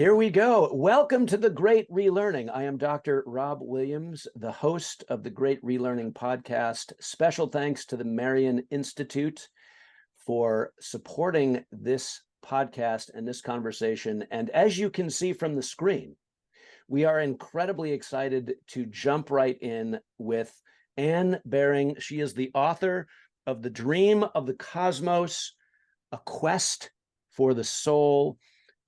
Here we go. Welcome to the Great Relearning. I am Dr. Rob Williams, the host of the Great Relearning podcast. Special thanks to the Marian Institute for supporting this podcast and this conversation. And as you can see from the screen, we are incredibly excited to jump right in with Anne Baring. She is the author of The Dream of the Cosmos, A Quest for the Soul.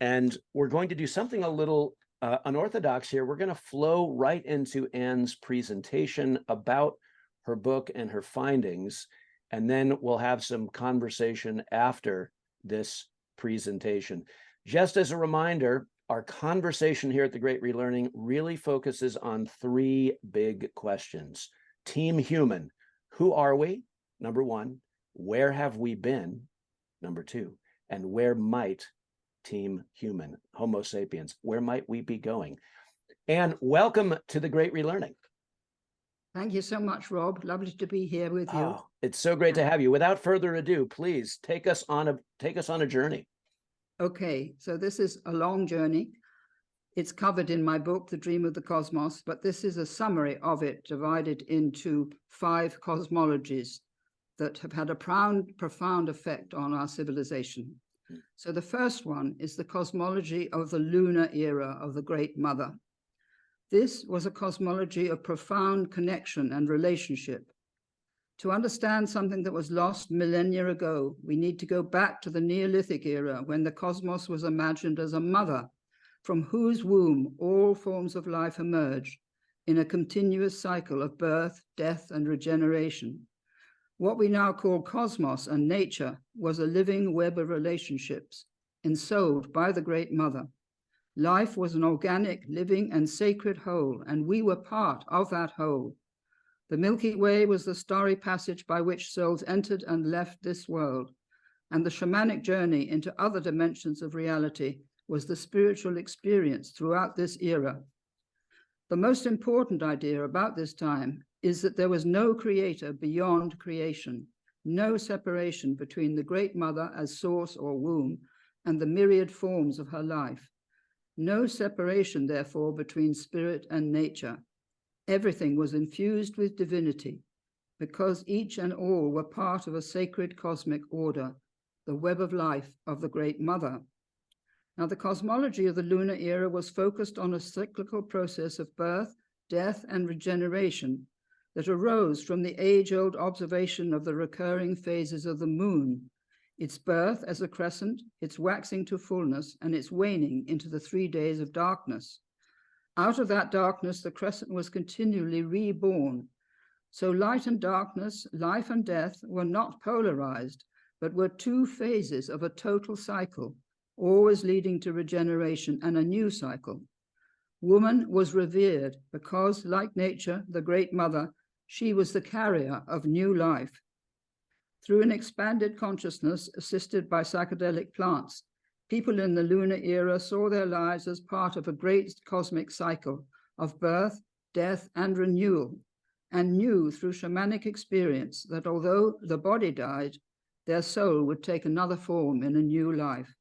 And we're going to do something a little unorthodox here. We're going to flow right into Anne's presentation about her book and her findings, and then we'll have some conversation after this presentation. Just as a reminder, our conversation here at the Great Relearning really focuses on three big questions. Team Human, who are we? Number one. Where have we been? Number two. And where might Team Human, Homo sapiens, where might we be going? And welcome to the Great Relearning. Thank you so much, Rob. Lovely to be here with you. Oh, it's so great to have you. Without further ado, please take us on a journey. Okay, so this is a long journey. It's covered in my book, The Dream of the Cosmos, but this is a summary of it, divided into 5 cosmologies that have had a profound effect on our civilization. So the first one is the cosmology of the Lunar Era of the Great Mother. This was a cosmology of profound connection and relationship. To understand something that was lost millennia ago, we need to go back to the Neolithic era, when the cosmos was imagined as a mother, from whose womb all forms of life emerged in a continuous cycle of birth, death, and regeneration. What we now call cosmos and nature was a living web of relationships ensouled by the Great Mother. Life was an organic, living, and sacred whole, and we were part of that whole. The Milky Way was the starry passage by which souls entered and left this world, and the shamanic journey into other dimensions of reality was the spiritual experience throughout this era. The most important idea about this time is that there was no creator beyond creation, no separation between the Great Mother as source or womb and the myriad forms of her life. No separation, therefore, between spirit and nature. Everything was infused with divinity, because each and all were part of a sacred cosmic order, the web of life of the Great Mother. Now, the cosmology of the Lunar Era was focused on a cyclical process of birth, death, and regeneration that arose from the age-old observation of the recurring phases of the moon, its birth as a crescent, its waxing to fullness, and its waning into the 3 days of darkness. Out of that darkness, the crescent was continually reborn. So light and darkness, life and death were not polarized, but were 2 phases of a total cycle, always leading to regeneration and a new cycle. Woman was revered because, like nature, the Great Mother, she was the carrier of new life. Through an expanded consciousness assisted by psychedelic plants, people in the Lunar Era saw their lives as part of a great cosmic cycle of birth, death, and renewal, and knew through shamanic experience that although the body died, their soul would take another form in a new life.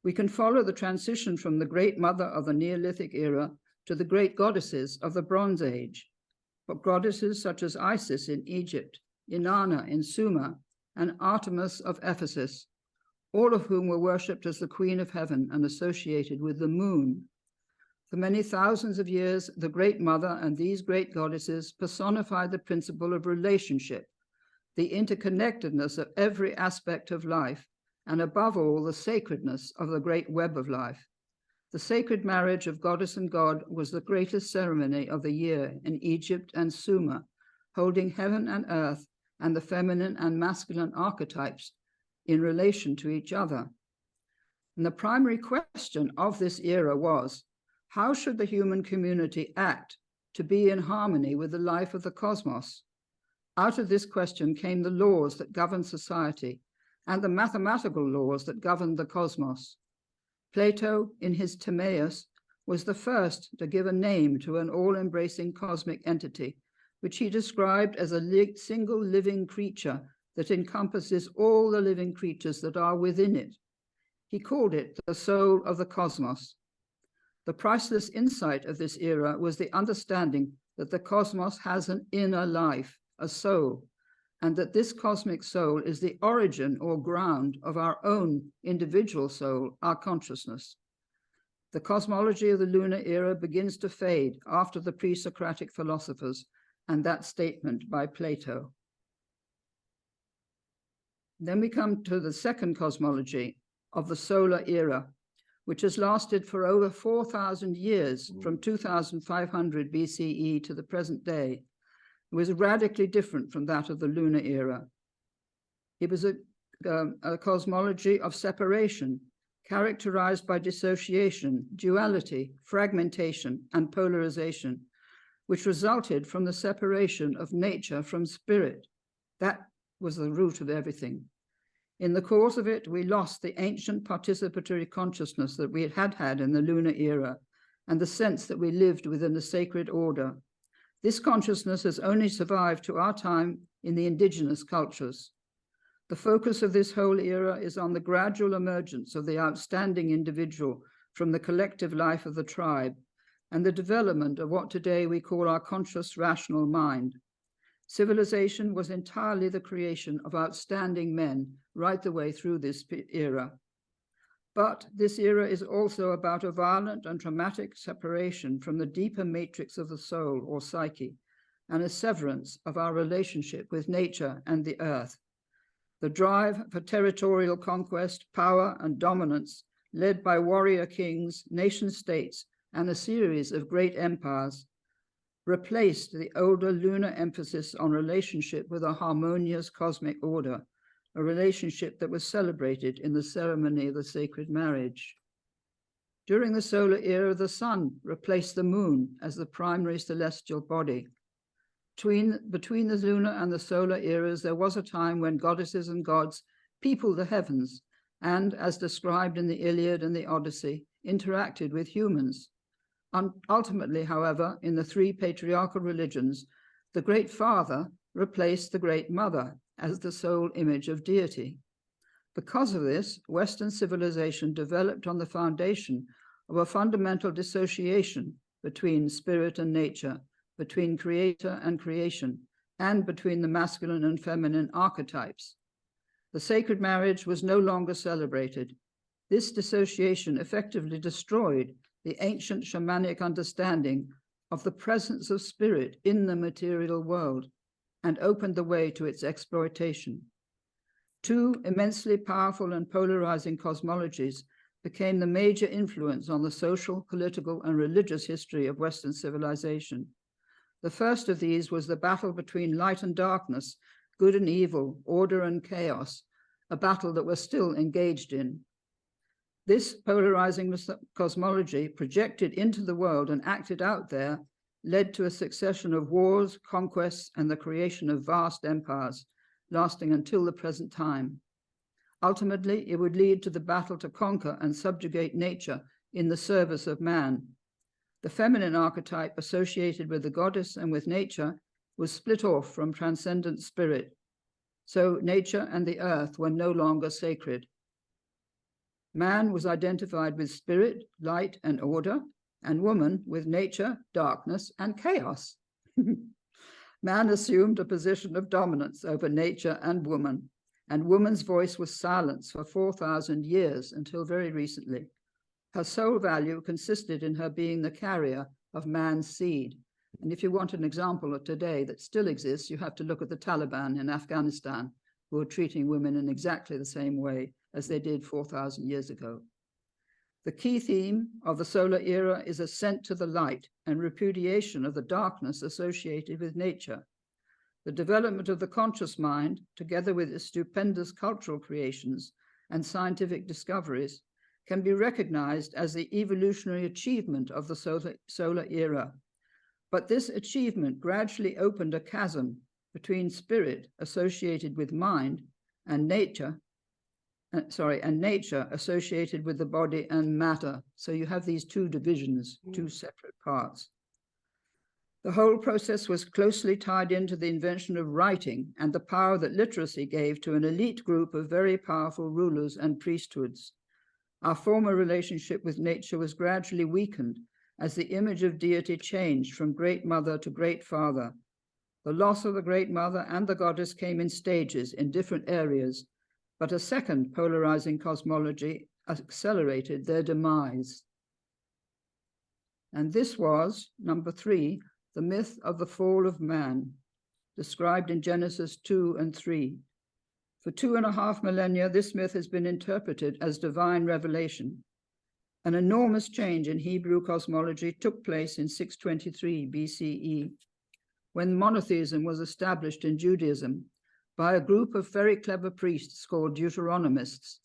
We can follow the transition from the Great Mother of the Neolithic era to the great goddesses of the Bronze Age, but goddesses such as Isis in Egypt, Inanna in Sumer, and Artemis of Ephesus, all of whom were worshipped as the Queen of Heaven and associated with the moon. For many thousands of years, the Great Mother and these great goddesses personified the principle of relationship, the interconnectedness of every aspect of life, and above all, the sacredness of the great web of life. The sacred marriage of goddess and god was the greatest ceremony of the year in Egypt and Sumer, holding heaven and earth and the feminine and masculine archetypes in relation to each other. And the primary question of this era was, how should the human community act to be in harmony with the life of the cosmos? Out of this question came the laws that govern society and the mathematical laws that governed the cosmos. Plato, in his Timaeus, was the first to give a name to an all-embracing cosmic entity, which he described as a single living creature that encompasses all the living creatures that are within it. He called it the soul of the cosmos, The priceless insight of this era was the understanding that the cosmos has an inner life, a soul, and that this cosmic soul is the origin or ground of our own individual soul, our consciousness. The cosmology of the lunar era begins to fade after the pre-Socratic philosophers and that statement by Plato. Then we come to the second cosmology of the solar era, which has lasted for over 4,000 years, from 2500 BCE to the present day. It was radically different from that of the lunar era. It was a cosmology of separation, characterized by dissociation, duality, fragmentation, and polarization, which resulted from the separation of nature from spirit. That was the root of everything. In the course of it, we lost the ancient participatory consciousness that we had in the lunar era, and the sense that we lived within a sacred order. This consciousness has only survived to our time in the indigenous cultures. The focus of this whole era is on the gradual emergence of the outstanding individual from the collective life of the tribe, and the development of what today we call our conscious rational mind. Civilization was entirely the creation of outstanding men right the way through this era. But this era is also about a violent and traumatic separation from the deeper matrix of the soul or psyche, and a severance of our relationship with nature and the earth. The drive for territorial conquest, power, and dominance, led by warrior kings, nation states, and a series of great empires, replaced the older lunar emphasis on relationship with a harmonious cosmic order, a relationship that was celebrated in the ceremony of the sacred marriage. During the solar era, the sun replaced the moon as the primary celestial body. Between the lunar and the solar eras, there was a time when goddesses and gods peopled the heavens and, as described in the Iliad and the Odyssey, interacted with humans. Ultimately, however, in the three patriarchal religions, the Great Father replaced the Great Mother as the sole image of deity. Because of this, Western civilization developed on the foundation of a fundamental dissociation between spirit and nature, between creator and creation, and between the masculine and feminine archetypes. The sacred marriage was no longer celebrated. This dissociation effectively destroyed the ancient shamanic understanding of the presence of spirit in the material world and opened the way to its exploitation. Two immensely powerful and polarizing cosmologies became the major influence on the social, political, and religious history of Western civilization. The first of these was the battle between light and darkness, good and evil, order and chaos, a battle that we're still engaged in. This polarizing cosmology, projected into the world and acted out there, led to a succession of wars, conquests, and the creation of vast empires, lasting until the present time. Ultimately, it would lead to the battle to conquer and subjugate nature in the service of man. The feminine archetype associated with the goddess and with nature was split off from transcendent spirit, so nature and the earth were no longer sacred. Man was identified with spirit, light, and order, and woman with nature, darkness, and chaos. Man assumed a position of dominance over nature and woman's voice was silenced for 4,000 years until very recently. Her sole value consisted in her being the carrier of man's seed. And if you want an example of today that still exists, you have to look at the Taliban in Afghanistan, who are treating women in exactly the same way as they did 4,000 years ago. The key theme of the solar era is ascent to the light and repudiation of the darkness associated with nature. The development of the conscious mind, together with its stupendous cultural creations and scientific discoveries, can be recognized as the evolutionary achievement of the solar era. But this achievement gradually opened a chasm between spirit associated with mind and nature associated with the body and matter. So you have these two divisions, two separate parts. The whole process was closely tied into the invention of writing and the power that literacy gave to an elite group of very powerful rulers and priesthoods. Our former relationship with nature was gradually weakened as the image of deity changed from Great Mother to Great Father. The loss of the Great Mother and the goddess came in stages in different areas, but a second polarizing cosmology accelerated their demise. And this was, number 3, the myth of the fall of man, described in Genesis 2 and 3. For 2.5 millennia, this myth has been interpreted as divine revelation. An enormous change in Hebrew cosmology took place in 623 BCE, when monotheism was established in Judaism by a group of very clever priests called Deuteronomists.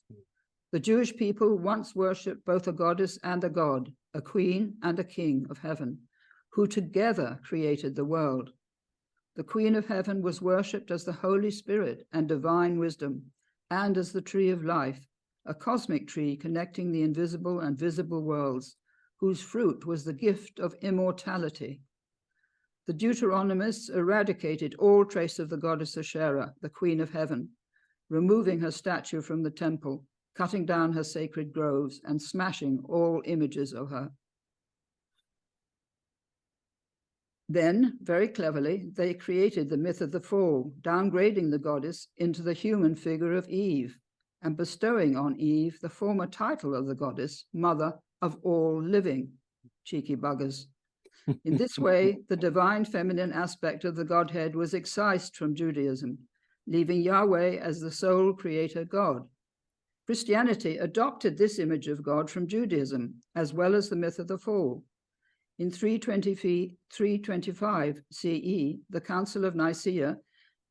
The Jewish people once worshipped both a goddess and a god, a queen and a king of heaven, who together created the world. The Queen of Heaven was worshipped as the Holy Spirit and divine wisdom, and as the tree of life, a cosmic tree connecting the invisible and visible worlds, whose fruit was the gift of immortality. The Deuteronomists eradicated all trace of the goddess Asherah, the Queen of Heaven, removing her statue from the temple, cutting down her sacred groves, and smashing all images of her. Then, very cleverly, they created the myth of the fall, downgrading the goddess into the human figure of Eve, and bestowing on Eve the former title of the goddess, Mother of all living. Cheeky buggers. In this way, the divine feminine aspect of the Godhead was excised from Judaism, leaving Yahweh as the sole creator God. Christianity adopted this image of God from Judaism, as well as the myth of the fall. In 325 CE, the Council of Nicaea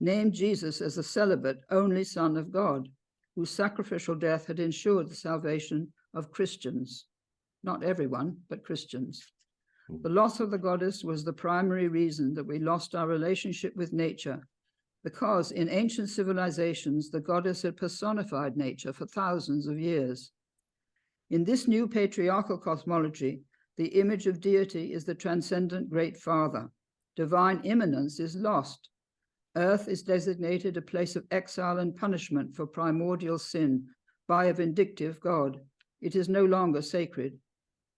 named Jesus as the celibate only Son of God, whose sacrificial death had ensured the salvation of Christians. Not everyone, but Christians. The loss of the goddess was the primary reason that we lost our relationship with nature, because in ancient civilizations, the goddess had personified nature for thousands of years. In this new patriarchal cosmology, the image of deity is the transcendent Great Father. Divine immanence is lost. Earth is designated a place of exile and punishment for primordial sin by a vindictive God. It is no longer sacred.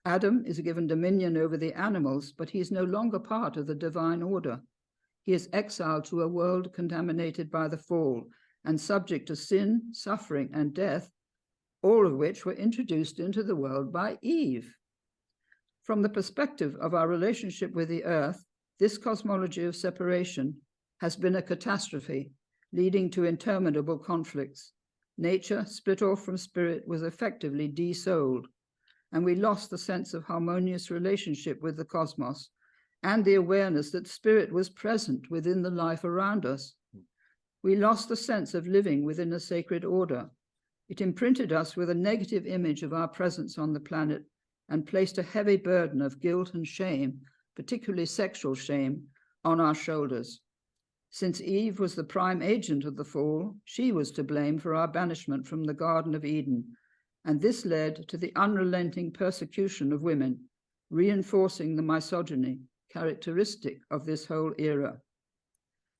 Adam is given dominion over the animals, but he is no longer part of the divine order. He is exiled to a world contaminated by the fall and subject to sin, suffering, and death, all of which were introduced into the world by Eve. From the perspective of our relationship with the earth, this cosmology of separation has been a catastrophe, leading to interminable conflicts. Nature, split off from spirit, was effectively de-souled, and we lost the sense of harmonious relationship with the cosmos and the awareness that spirit was present within the life around us. We lost the sense of living within a sacred order. It imprinted us with a negative image of our presence on the planet and placed a heavy burden of guilt and shame, particularly sexual shame, on our shoulders. Since Eve was the prime agent of the fall, she was to blame for our banishment from the Garden of Eden, and this led to the unrelenting persecution of women, reinforcing the misogyny characteristic of this whole era.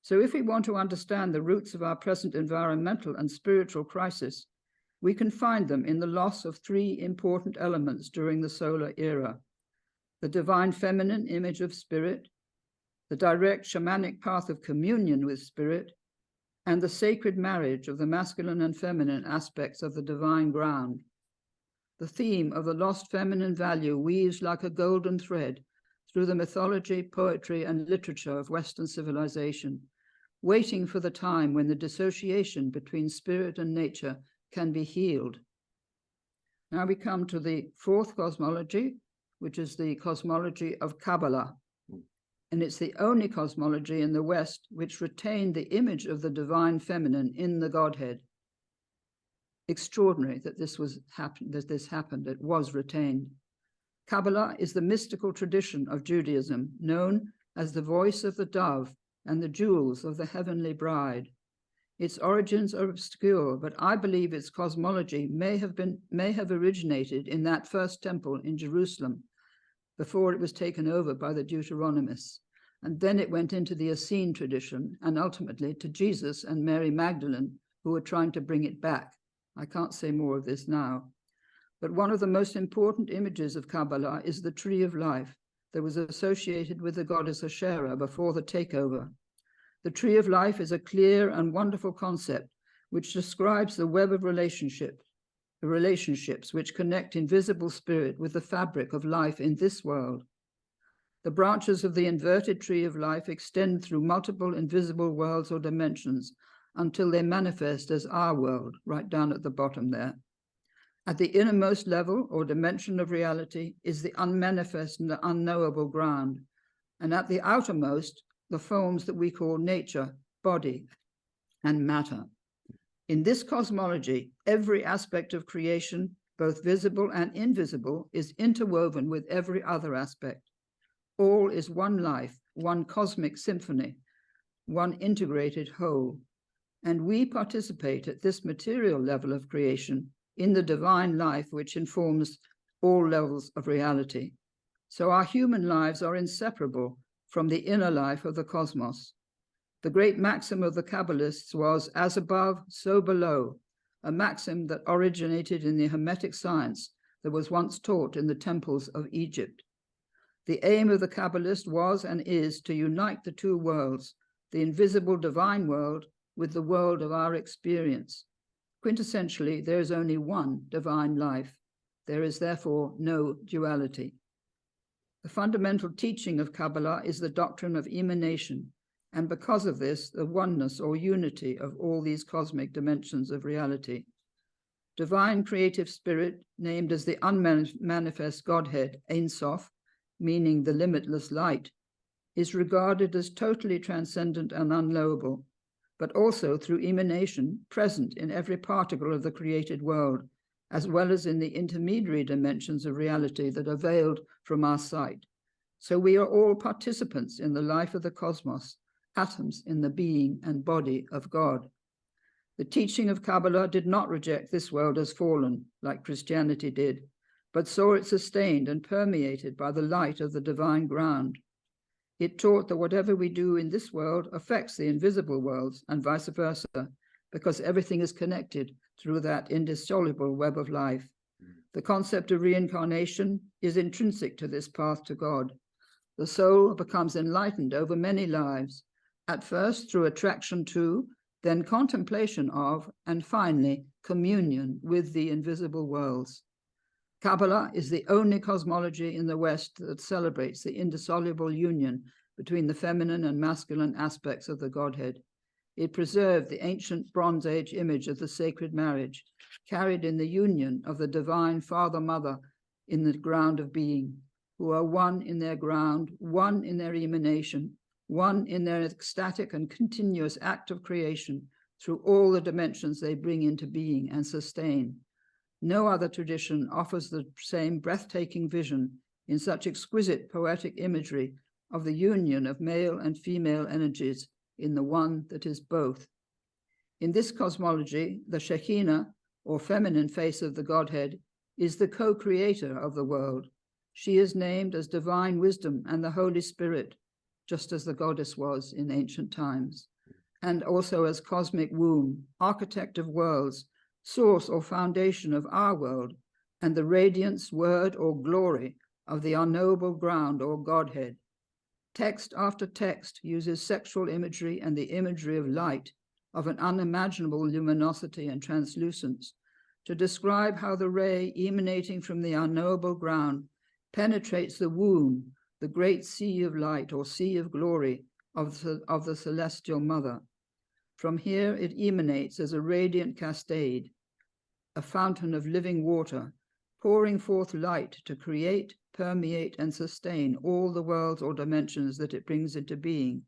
So if we want to understand the roots of our present environmental and spiritual crisis, we can find them in the loss of 3 important elements during the solar era: the divine feminine image of spirit, the direct shamanic path of communion with spirit, and the sacred marriage of the masculine and feminine aspects of the divine ground. The theme of the lost feminine value weaves like a golden thread through the mythology, poetry, and literature of Western civilization, waiting for the time when the dissociation between spirit and nature can be healed. Now we come to the 4th cosmology, which is the cosmology of Kabbalah. And it's the only cosmology in the West which retained the image of the divine feminine in the Godhead. Extraordinary that this happened. It was retained. Kabbalah is the mystical tradition of Judaism, known as the voice of the dove and the jewels of the heavenly bride. Its origins are obscure, but I believe its cosmology may have originated in that first temple in Jerusalem before it was taken over by the Deuteronomists. And then it went into the Essene tradition and ultimately to Jesus and Mary Magdalene, who were trying to bring it back. I can't say more of this now. But one of the most important images of Kabbalah is the tree of life that was associated with the goddess Asherah before the takeover. The tree of life is a clear and wonderful concept which describes the web of relationships which connect invisible spirit with the fabric of life in this world. The branches of the inverted tree of life extend through multiple invisible worlds or dimensions until they manifest as our world, right down at the bottom there. At the innermost level or dimension of reality is the unmanifest and the unknowable ground, and at the outermost, the forms that we call nature, body, and matter. In this cosmology, every aspect of creation, both visible and invisible, is interwoven with every other aspect. All is one life, one cosmic symphony, one integrated whole. And we participate at this material level of creation in the divine life which informs all levels of reality. So our human lives are inseparable from the inner life of the cosmos. The great maxim of the Kabbalists was, as above, so below, a maxim that originated in the Hermetic science that was once taught in the temples of Egypt. The aim of the Kabbalist was and is to unite the two worlds, the invisible divine world with the world of our experience. Quintessentially, there is only one divine life. There is therefore no duality. The fundamental teaching of Kabbalah is the doctrine of emanation, and because of this, the oneness or unity of all these cosmic dimensions of reality. Divine creative spirit, named as the unmanifest Godhead, Ein Sof, meaning the limitless light, is regarded as totally transcendent and unknowable, but also through emanation present in every particle of the created world, as well as in the intermediary dimensions of reality that are veiled from our sight. So we are all participants in the life of the cosmos, atoms in the being and body of God. The teaching of Kabbalah did not reject this world as fallen, like Christianity did, but saw it sustained and permeated by the light of the divine ground. It taught that whatever we do in this world affects the invisible worlds and vice versa, because everything is connected through that indissoluble web of life. The concept of reincarnation is intrinsic to this path to God. The soul becomes enlightened over many lives, at first through attraction to, then contemplation of, and finally communion with the invisible worlds. Kabbalah is the only cosmology in the West that celebrates the indissoluble union between the feminine and masculine aspects of the Godhead. It preserved the ancient Bronze Age image of the sacred marriage, carried in the union of the divine Father-Mother in the ground of being, who are one in their ground, one in their emanation, one in their ecstatic and continuous act of creation through all the dimensions they bring into being and sustain. No other tradition offers the same breathtaking vision in such exquisite poetic imagery of the union of male and female energies in the one that is both. In this cosmology, the Shekinah, or feminine face of the Godhead, is the co-creator of the world. She is named as divine wisdom and the Holy Spirit, just as the goddess was in ancient times, and also as cosmic womb, architect of worlds, source or foundation of our world, and the radiance, word, or glory of the unknowable ground or Godhead. Text after text uses sexual imagery and the imagery of light, of an unimaginable luminosity and translucence, to describe how the ray emanating from the unknowable ground penetrates the womb, the great sea of light or sea of glory of the celestial mother. From here it emanates as a radiant cascade, a fountain of living water, pouring forth light to create, permeate, and sustain all the worlds or dimensions that it brings into being.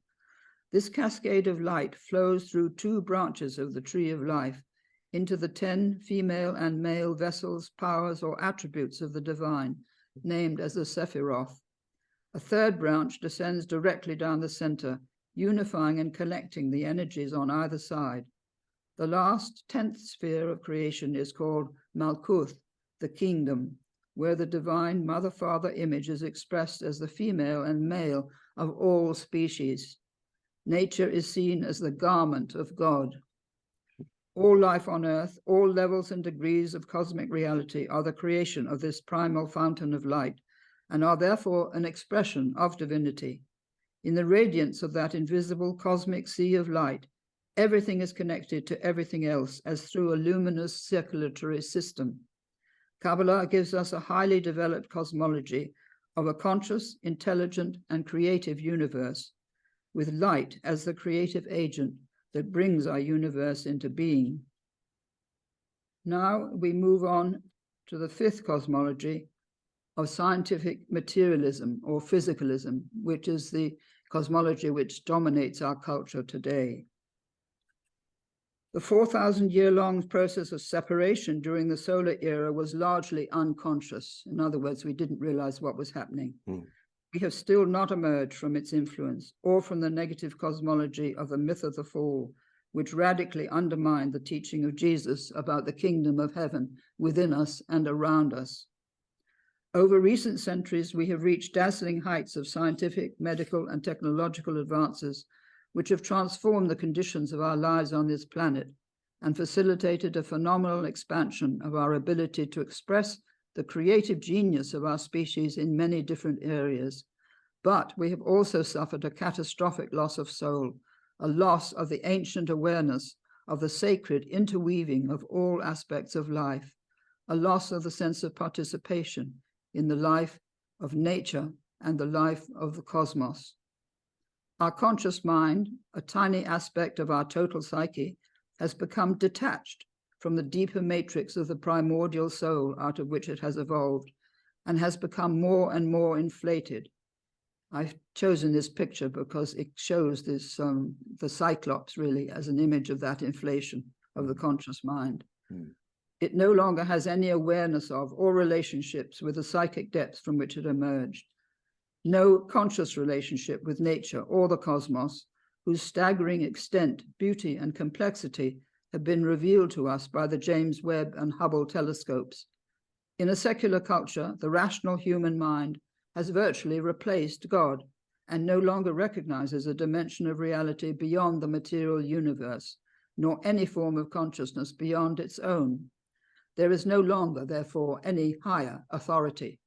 This cascade of light flows through two branches of the tree of life into the 10 female and male vessels, powers, or attributes of the divine, named as the Sephiroth. A third branch descends directly down the center, unifying and collecting the energies on either side. The last 10th sphere of creation is called Malkuth, the kingdom, where the divine mother-father image is expressed as the female and male of all species. Nature is seen as the garment of God. All life on earth, all levels and degrees of cosmic reality are the creation of this primal fountain of light and are therefore an expression of divinity. In the radiance of that invisible cosmic sea of light, everything is connected to everything else as through a luminous circulatory system. Kabbalah gives us a highly developed cosmology of a conscious, intelligent, and creative universe, with light as the creative agent that brings our universe into being. Now we move on to the fifth cosmology of scientific materialism or physicalism, which is the cosmology which dominates our culture today. The 4,000-year-long process of separation during the solar era was largely unconscious. In other words, we didn't realize what was happening. We have still not emerged from its influence or from the negative cosmology of the myth of the fall, which radically undermined the teaching of Jesus about the kingdom of heaven within us and around us. Over recent centuries, we have reached dazzling heights of scientific, medical, and technological advances, which have transformed the conditions of our lives on this planet and facilitated a phenomenal expansion of our ability to express the creative genius of our species in many different areas. But we have also suffered a catastrophic loss of soul, a loss of the ancient awareness of the sacred interweaving of all aspects of life, a loss of the sense of participation in the life of nature and the life of the cosmos. Our conscious mind, a tiny aspect of our total psyche, has become detached from the deeper matrix of the primordial soul out of which it has evolved, and has become more and more inflated. I've chosen this picture because it shows this the Cyclops really as an image of that inflation of the conscious mind. It no longer has any awareness of or relationships with the psychic depths from which it emerged. No conscious relationship with nature or the cosmos, whose staggering extent, beauty, and complexity have been revealed to us by the James Webb and Hubble telescopes. In a secular culture, the rational human mind has virtually replaced God and no longer recognizes a dimension of reality beyond the material universe, nor any form of consciousness beyond its own. There is no longer, therefore, any higher authority.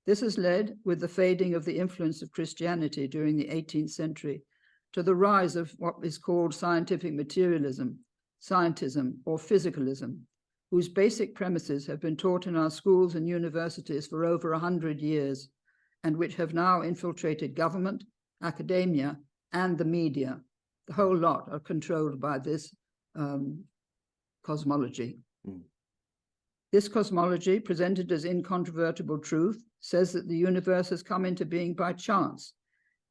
This has led, with the fading of the influence of Christianity during the 18th century, to the rise of what is called scientific materialism, scientism, or physicalism, whose basic premises have been taught in our schools and universities for over 100 years, and which have now infiltrated government, academia, and the media. The whole lot are controlled by this cosmology. This cosmology, presented as incontrovertible truth, says that the universe has come into being by chance.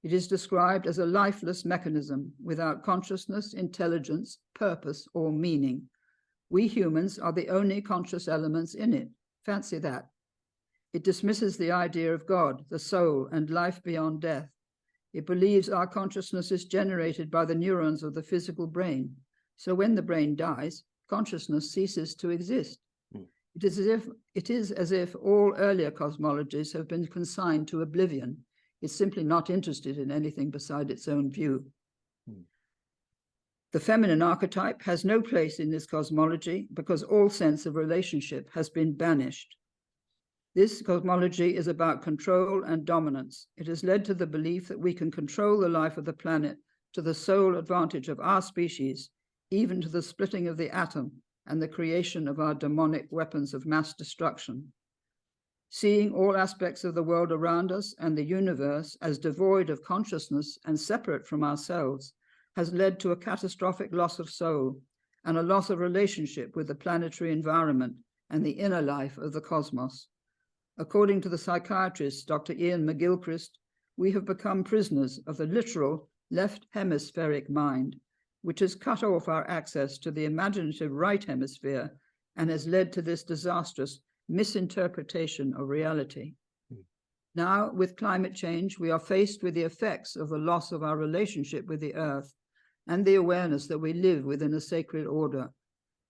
It is described as a lifeless mechanism without consciousness, intelligence, purpose, or meaning. We humans are the only conscious elements in it. Fancy that. It dismisses the idea of God, the soul, and life beyond death. It believes our consciousness is generated by the neurons of the physical brain. So when the brain dies, consciousness ceases to exist. It is as if all earlier cosmologies have been consigned to oblivion. It's simply not interested in anything beside its own view. The feminine archetype has no place in this cosmology because all sense of relationship has been banished. This cosmology is about control and dominance. It has led to the belief that we can control the life of the planet to the sole advantage of our species, even to the splitting of the atom and the creation of our demonic weapons of mass destruction. Seeing all aspects of the world around us and the universe as devoid of consciousness and separate from ourselves has led to a catastrophic loss of soul and a loss of relationship with the planetary environment and the inner life of the cosmos. According to the psychiatrist, Dr. Ian McGilchrist, we have become prisoners of the literal left hemispheric mind, which has cut off our access to the imaginative right hemisphere and has led to this disastrous misinterpretation of reality. Now, with climate change, we are faced with the effects of the loss of our relationship with the earth and the awareness that we live within a sacred order.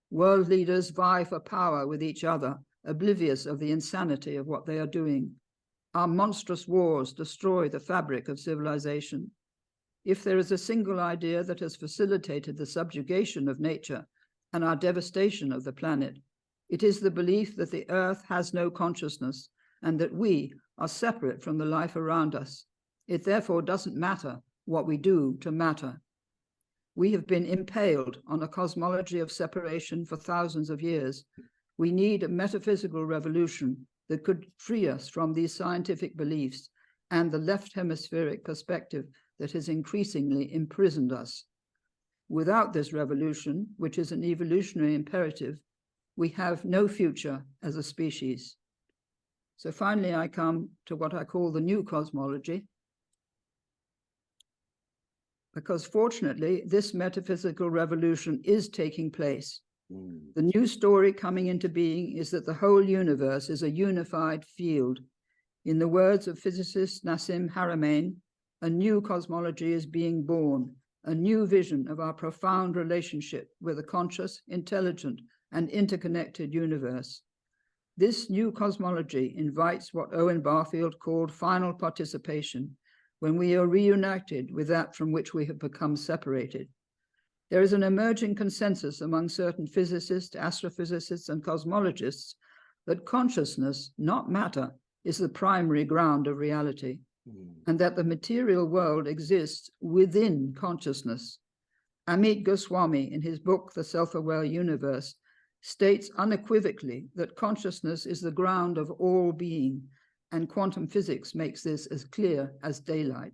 World leaders vie for power with each other, oblivious of the insanity of what they are doing. Our monstrous wars destroy the fabric of civilization. If there is a single idea that has facilitated the subjugation of nature, and our devastation of the planet. It is the belief that the earth has no consciousness and that we are separate from the life around us. It therefore doesn't matter what we do to matter. We have been impaled on a cosmology of separation for thousands of years. We need a metaphysical revolution that could free us from these scientific beliefs and the left hemispheric perspective that has increasingly imprisoned us. Without this revolution, which is an evolutionary imperative, we have no future as a species. So finally, I come to what I call the new cosmology, because fortunately, this metaphysical revolution is taking place. The new story coming into being is that the whole universe is a unified field. In the words of physicist Nassim Haramein, a new cosmology is being born, a new vision of our profound relationship with a conscious, intelligent, and interconnected universe. This new cosmology invites what Owen Barfield called final participation, when we are reunited with that from which we have become separated. There is an emerging consensus among certain physicists, astrophysicists, and cosmologists that consciousness, not matter, is the primary ground of reality, and that the material world exists within consciousness. Amit Goswami, in his book, The Self-Aware Universe, states unequivocally that consciousness is the ground of all being, and quantum physics makes this as clear as daylight.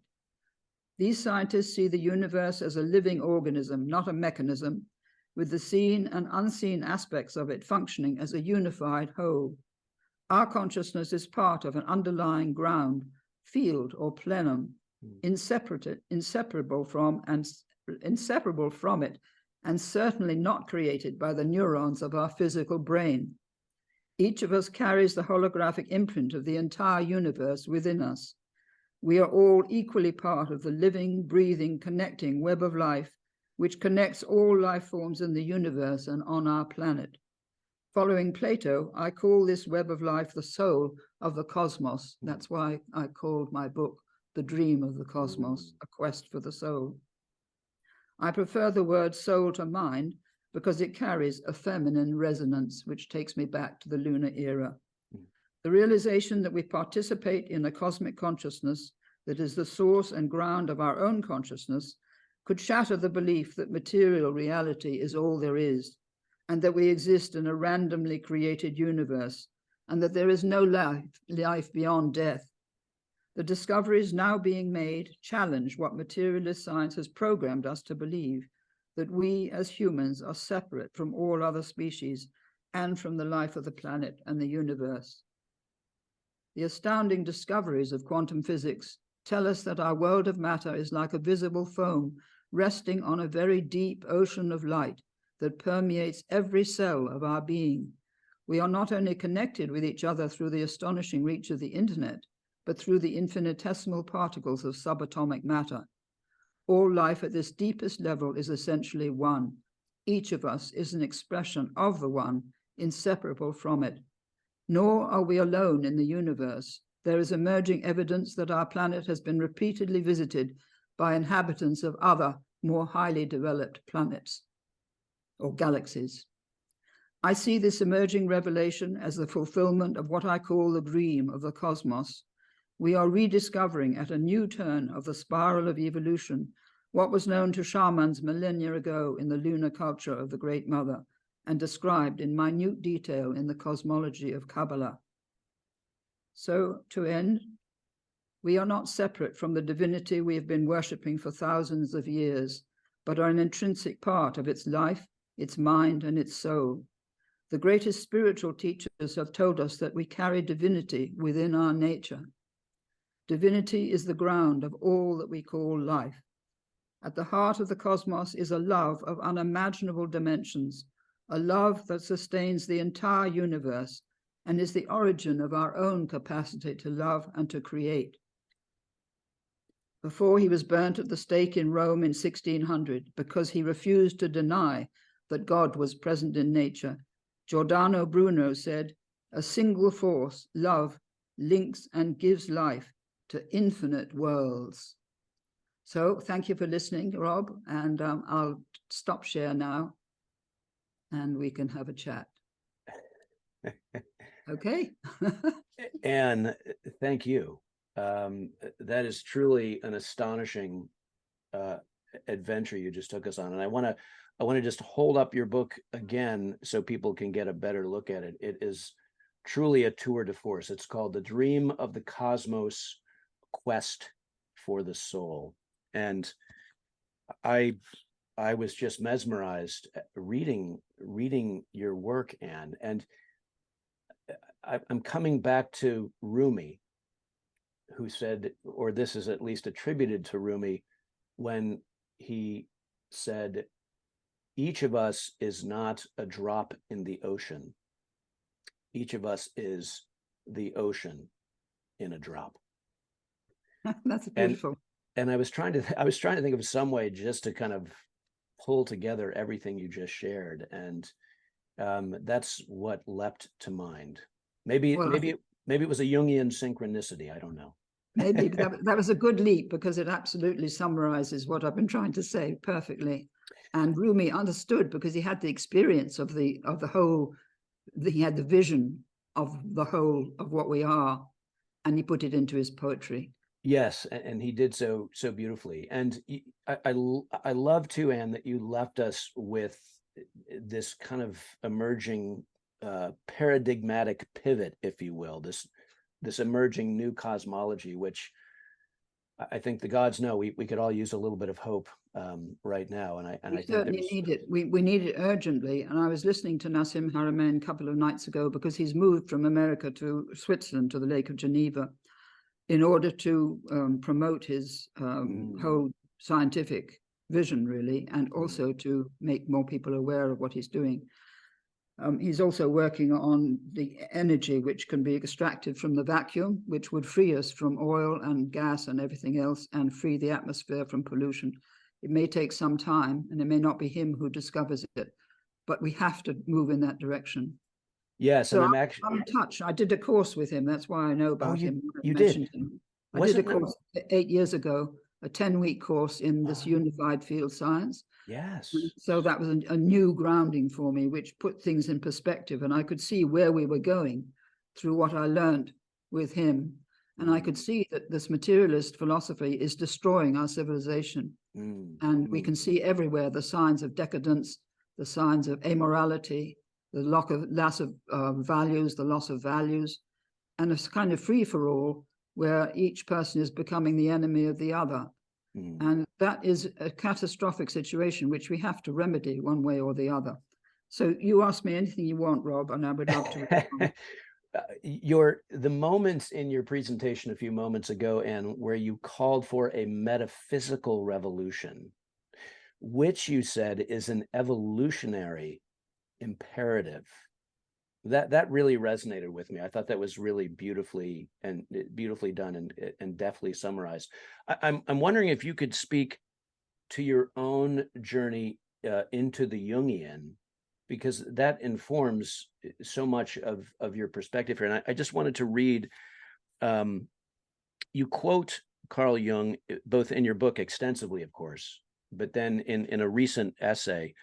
These scientists see the universe as a living organism, not a mechanism, with the seen and unseen aspects of it functioning as a unified whole. Our consciousness is part of an underlying ground, field, or plenum, inseparable from it, and certainly not created by the neurons of our physical brain. Each of us carries the holographic imprint of the entire universe within us. We are all equally part of the living, breathing, connecting web of life, which connects all life forms in the universe and on our planet. Following Plato, I call this web of life the soul of the cosmos. That's why I called my book The Dream of the Cosmos, A Quest for the Soul. I prefer the word soul to mind because it carries a feminine resonance, which takes me back to the Lunar Era. The realization that we participate in a cosmic consciousness that is the source and ground of our own consciousness could shatter the belief that material reality is all there is, and that we exist in a randomly created universe, and that there is no life beyond death. The discoveries now being made challenge what materialist science has programmed us to believe, that we as humans are separate from all other species and from the life of the planet and the universe. The astounding discoveries of quantum physics tell us that our world of matter is like a visible foam resting on a very deep ocean of light that permeates every cell of our being. We are not only connected with each other through the astonishing reach of the internet, but through the infinitesimal particles of subatomic matter. All life at this deepest level is essentially one. Each of us is an expression of the one, inseparable from it. Nor are we alone in the universe. There is emerging evidence that our planet has been repeatedly visited by inhabitants of other, more highly developed planets or galaxies. I see this emerging revelation as the fulfillment of what I call the dream of the cosmos. We are rediscovering at a new turn of the spiral of evolution what was known to shamans millennia ago in the lunar culture of the Great Mother and described in minute detail in the cosmology of Kabbalah. So, to end, we are not separate from the divinity we have been worshipping for thousands of years, but are an intrinsic part of its life, its mind, and its soul. The greatest spiritual teachers have told us that we carry divinity within our nature. Divinity is the ground of all that we call life. At the heart of the cosmos is a love of unimaginable dimensions, a love that sustains the entire universe and is the origin of our own capacity to love and to create. Before he was burnt at the stake in Rome in 1600, because he refused to deny that God was present in nature, Giordano Bruno said, "A single force, love, links and gives life to infinite worlds." So thank you for listening, Rob, and I'll stop share now. and we can have a chat. Okay. And thank you. That is truly an astonishing adventure you just took us on. And I want to just hold up your book again so people can get a better look at it. It is truly a tour de force. It's called The Dream of the Cosmos, Quest for the Soul. And I was just mesmerized reading your work, Anne. And I'm coming back to Rumi, who said, or this is at least attributed to Rumi, when he said, each of us is not a drop in the ocean. Each of us is the ocean in a drop. That's beautiful. And I was trying to think of some way just to kind of pull together everything you just shared. And that's what leapt to mind. Maybe it was a Jungian synchronicity. I don't know. Maybe that was a good leap, because it absolutely summarizes what I've been trying to say perfectly. And Rumi understood, because he had the experience of the whole. He had the vision of the whole of what we are, and he put it into his poetry. Yes, and he did so beautifully. And I love too, Anne, that you left us with this kind of emerging paradigmatic pivot, if you will, this emerging new cosmology, which I think the gods know we could all use a little bit of hope right now. And I think certainly need it. We need it urgently. And I was listening to Nassim Haramein a couple of nights ago, because he's moved from America to Switzerland, to the Lake of Geneva, in order to promote his whole scientific vision, really, and also to make more people aware of what he's doing. He's also working on the energy which can be extracted from the vacuum, which would free us from oil and gas and everything else, and free the atmosphere from pollution. It may take some time, and it may not be him who discovers it, but we have to move in that direction. Yes, so and I'm in touch. I did a course with him. That's why I know about him. You did? Him. I did a course 8 years ago, a 10-week course in this unified field science. Yes. So that was a new grounding for me, which put things in perspective, and I could see where we were going through what I learned with him. And I could see that this materialist philosophy is destroying our civilization. And we can see everywhere the signs of decadence, the signs of amorality, the loss of values, the loss of values, and a kind of free-for-all where each person is becoming the enemy of the other. And that is a catastrophic situation, which we have to remedy one way or the other. So you ask me anything you want, Rob, and I would love to respond. The moments in your presentation a few moments ago, and where you called for a metaphysical revolution, which you said is an evolutionary imperative, that really resonated with me. I thought that was really beautifully done and deftly summarized. I'm wondering if you could speak to your own journey into the Jungian, because that informs so much of your perspective here. And I just wanted to read, you quote Carl Jung both in your book extensively, of course, but then in a recent essay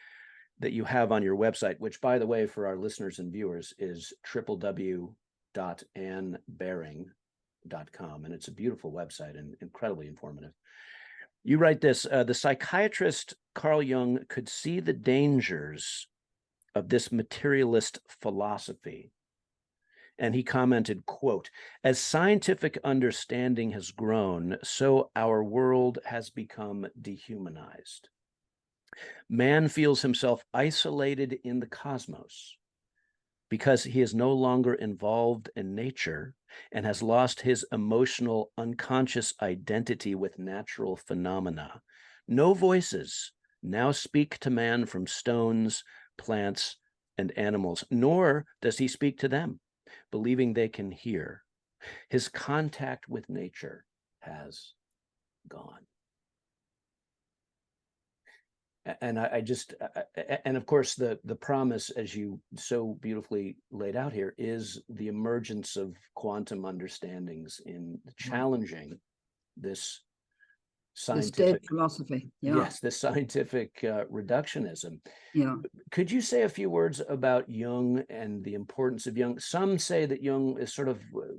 that you have on your website, which, by the way, for our listeners and viewers, is www.annbearing.com. And it's a beautiful website and incredibly informative. You write this: the psychiatrist Carl Jung could see the dangers of this materialist philosophy. And he commented, quote, "As scientific understanding has grown, so our world has become dehumanized. Man feels himself isolated in the cosmos because he is no longer involved in nature and has lost his emotional, unconscious identity with natural phenomena. No voices now speak to man from stones, plants, and animals, nor does he speak to them, believing they can hear. His contact with nature has gone." And and of course, the promise, as you so beautifully laid out here, is the emergence of quantum understandings in challenging this This dead scientific, philosophy. Yeah. yes, this scientific reductionism. Yeah. Could you say a few words about Jung and the importance of Jung? Some say that Jung is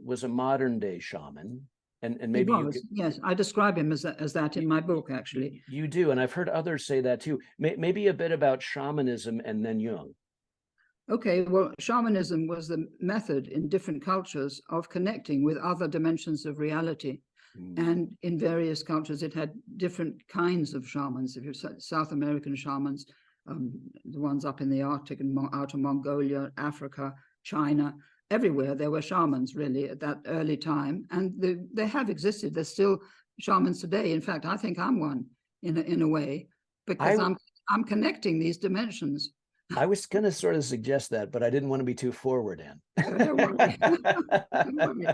was a modern day shaman. And He maybe you was, could, yes. I describe him as that in my book, actually. you do, and I've heard others say that too. Maybe a bit about shamanism and then Jung. Okay, well, shamanism was the method in different cultures of connecting with other dimensions of reality. And in various cultures, it had different kinds of shamans. If you're South American shamans, the ones up in the Arctic and out of Mongolia, Africa, China, everywhere there were shamans really at that early time. And they have existed. There's still shamans today. In fact, I think I'm one in a way, because I'm connecting these dimensions. I was going to sort of suggest that, but I didn't want to be too forward in. Don't worry. Don't worry.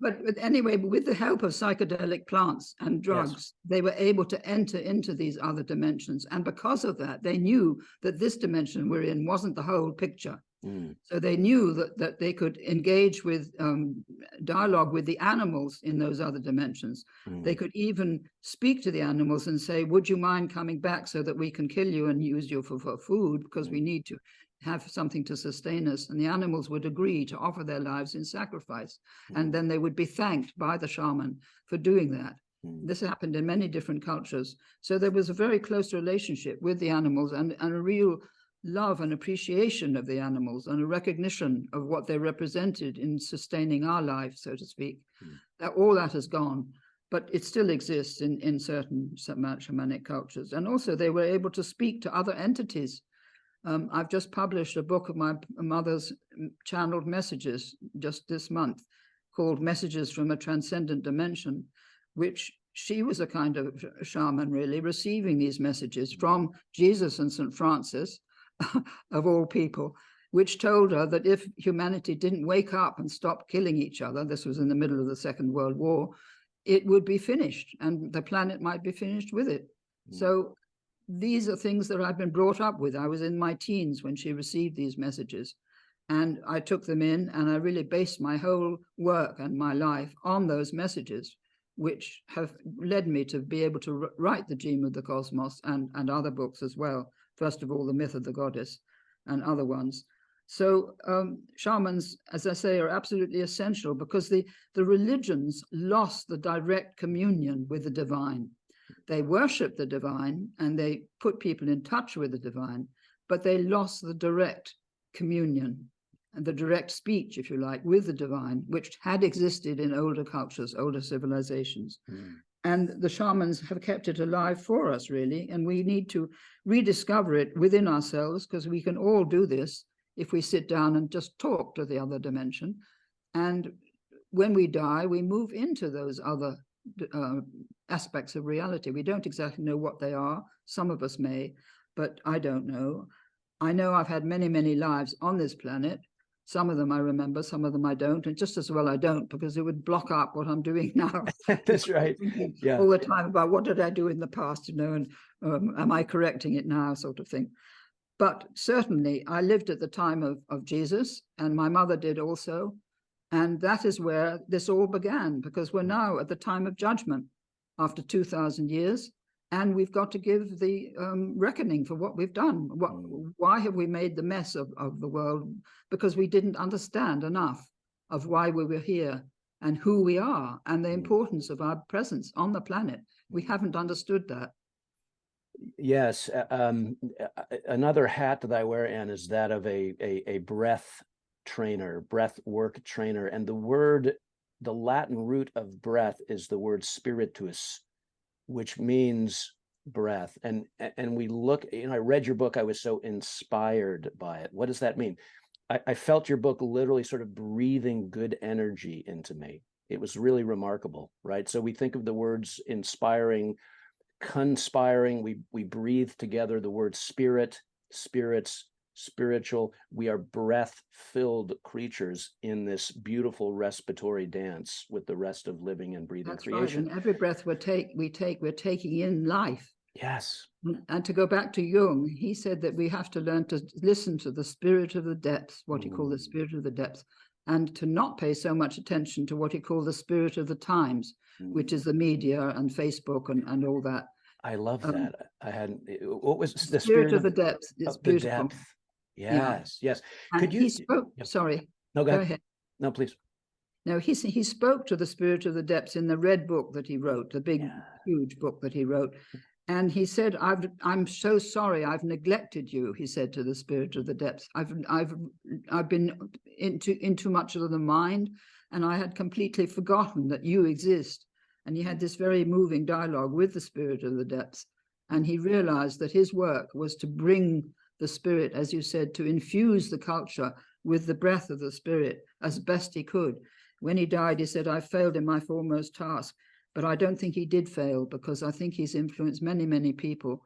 But anyway, with the help of psychedelic plants and drugs, yes, they were able to enter into these other dimensions. And because of that, they knew that this dimension we're in wasn't the whole picture. So they knew that they could engage with dialogue with the animals in those other dimensions. They could even speak to the animals and say, would you mind coming back so that we can kill you and use you for food, because we need to have something to sustain us. And the animals would agree to offer their lives in sacrifice. And then they would be thanked by the shaman for doing that. This happened in many different cultures. So there was a very close relationship with the animals and a real love and appreciation of the animals and a recognition of what they represented in sustaining our life, so to speak. All that has gone, but it still exists in certain shamanic cultures. And also they were able to speak to other entities. I've just published a book of my mother's channeled messages just this month called Messages from a Transcendent Dimension, which she was a kind of shaman, really, receiving these messages from Jesus and St. Francis, of all people, which told her that if humanity didn't wake up and stop killing each other, this was in the middle of the Second World War, it would be finished and the planet might be finished with it. So these are things that I've been brought up with. I was in my teens when she received these messages, and I took them in, and I really based my whole work and my life on those messages, which have led me to be able to write The Dream of the Cosmos and other books as well. First of all, The Myth of the Goddess and other ones. So shamans, as I say, are absolutely essential, because the religions lost the direct communion with the divine. They worship the divine and they put people in touch with the divine, but they lost the direct communion and the direct speech, if you like, with the divine, which had existed in older cultures, older civilizations. And the shamans have kept it alive for us, really. And we need to rediscover it within ourselves, because we can all do this if we sit down and just talk to the other dimension. And when we die, we move into those other aspects of reality. We don't exactly know what they are. Some of us may, but I don't know. I know I've had many, many lives on this planet. Some of them I remember, some of them I don't, and just as well I don't, because it would block up what I'm doing now. That's right. Yeah. All the time about what did I do in the past, and am I correcting it now, sort of thing. But certainly I lived at the time of Jesus, and my mother did also. And that is where this all began, because we're now at the time of judgment after 2,000 years. And we've got to give the reckoning for what we've done. Why have we made the mess of the world? Because we didn't understand enough of why we were here and who we are and the importance of our presence on the planet. We haven't understood that. Yes. Another hat that I wear, Anne, is that of a breath trainer, breath work trainer. And the Latin root of breath is the word spiritus, which means breath. And we look, I read your book. I was so inspired by it. What does that mean? I felt your book literally sort of breathing good energy into me. It was really remarkable, right? So we think of the words inspiring, conspiring. We breathe together the word spirit, spirits, spiritual. We are breath-filled creatures in this beautiful respiratory dance with the rest of living and breathing creation. Right. And every breath we take, we're taking in life. Yes. And to go back to Jung, he said that we have to learn to listen to the spirit of the depths, what he called the spirit of the depths, and to not pay so much attention to what he called the spirit of the times, which is the media and Facebook and all that. I love that. I hadn't. What was the Spirit of the depth? It's the beautiful. depth? Yes, yes. And Could you? he spoke. Yep. Sorry. No, Go ahead. No, please. No, he spoke to the spirit of the depths in the red book that he wrote, the big, huge book that he wrote. And he said, I'm so sorry, I've neglected you, he said to the spirit of the depths. I've been in too much of the mind, and I had completely forgotten that you exist. And he had this very moving dialogue with the spirit of the depths. And he realized that his work was to bring the spirit, as you said, to infuse the culture with the breath of the spirit as best he could. When he died, he said, I failed in my foremost task. But I don't think he did fail, because I think he's influenced many, many people.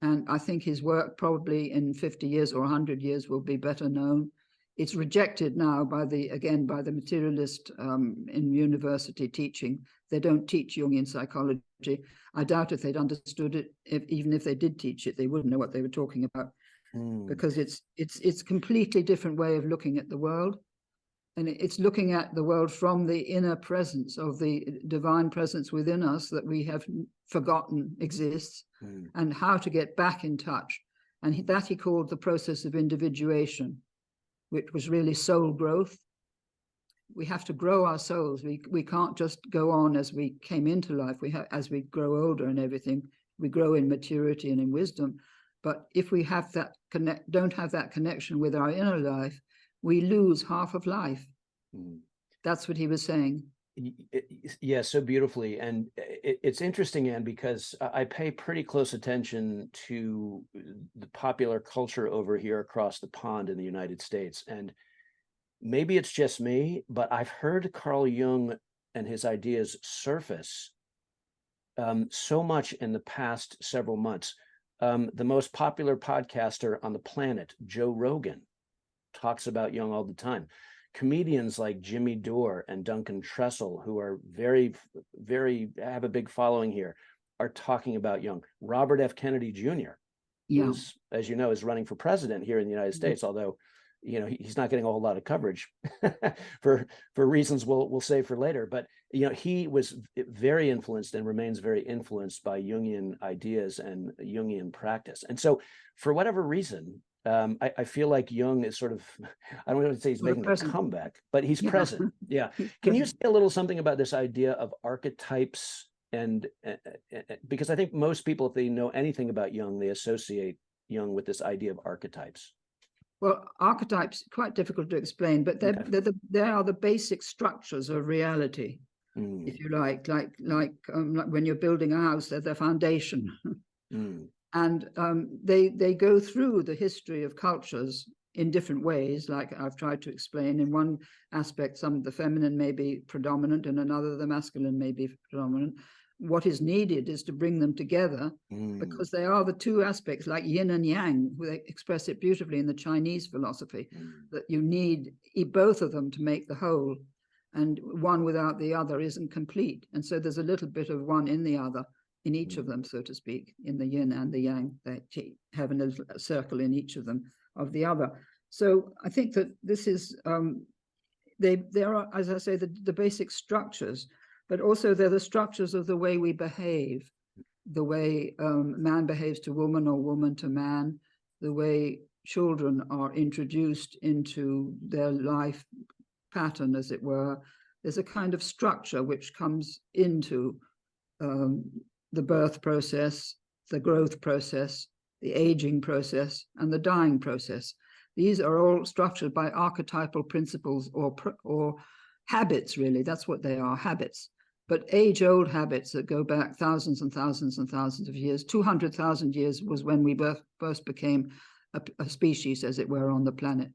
And I think his work probably in 50 years or 100 years will be better known. It's rejected now by the materialist in university teaching. They don't teach Jungian psychology. I doubt if they'd understood it. Even if they did teach it, they wouldn't know what they were talking about, because it's completely different way of looking at the world. And it's looking at the world from the inner presence of the divine presence within us that we have forgotten exists, and how to get back in touch. And that he called the process of individuation, which was really soul growth. We have to grow our souls. We can't just go on as we came into life. As we grow older and everything, we grow in maturity and in wisdom. But if we have that don't have that connection with our inner life, we lose half of life. That's what he was saying. Yeah, so beautifully. And it's interesting, Anne, because I pay pretty close attention to the popular culture over here across the pond in the United States. And maybe it's just me, but I've heard Carl Jung and his ideas surface so much in the past several months. The most popular podcaster on the planet, Joe Rogan, talks about Jung all the time. Comedians like Jimmy Dore and Duncan Trussell, who are very have a big following here, are talking about Jung. Robert F. Kennedy Jr., who, as you know, is running for president here in the United States, although he's not getting a whole lot of coverage for reasons we'll save for later. But he was very influenced and remains very influenced by Jungian ideas and Jungian practice. And so, for whatever reason, I feel like Jung is sort of, I don't want to say he's making a comeback, but he's present. Yeah. Can you say a little something about this idea of archetypes? And because I think most people, if they know anything about Jung, they associate Jung with this idea of archetypes. Well, archetypes, quite difficult to explain, but they are the basic structures of reality, if you like when you're building a house, they're the foundation. And they go through the history of cultures in different ways, like I've tried to explain. In one aspect, some of the feminine may be predominant, in another, the masculine may be predominant. What is needed is to bring them together, because they are the two aspects, like yin and yang. They express it beautifully in the Chinese philosophy, that you need both of them to make the whole, and one without the other isn't complete. And so there's a little bit of one in the other, in each of them, so to speak, in the yin and the yang. They have a circle in each of them of the other. So I think that this is, there are, as I say, the basic structures, but also they're the structures of the way we behave, the way man behaves to woman or woman to man, the way children are introduced into their life pattern, as it were. There's a kind of structure which comes into the birth process, the growth process, the aging process, and the dying process. These are all structured by archetypal principles or habits, really. That's what they are, habits. But age-old habits that go back thousands and thousands and thousands of years. 200,000 years was when we first became a species, as it were, on the planet.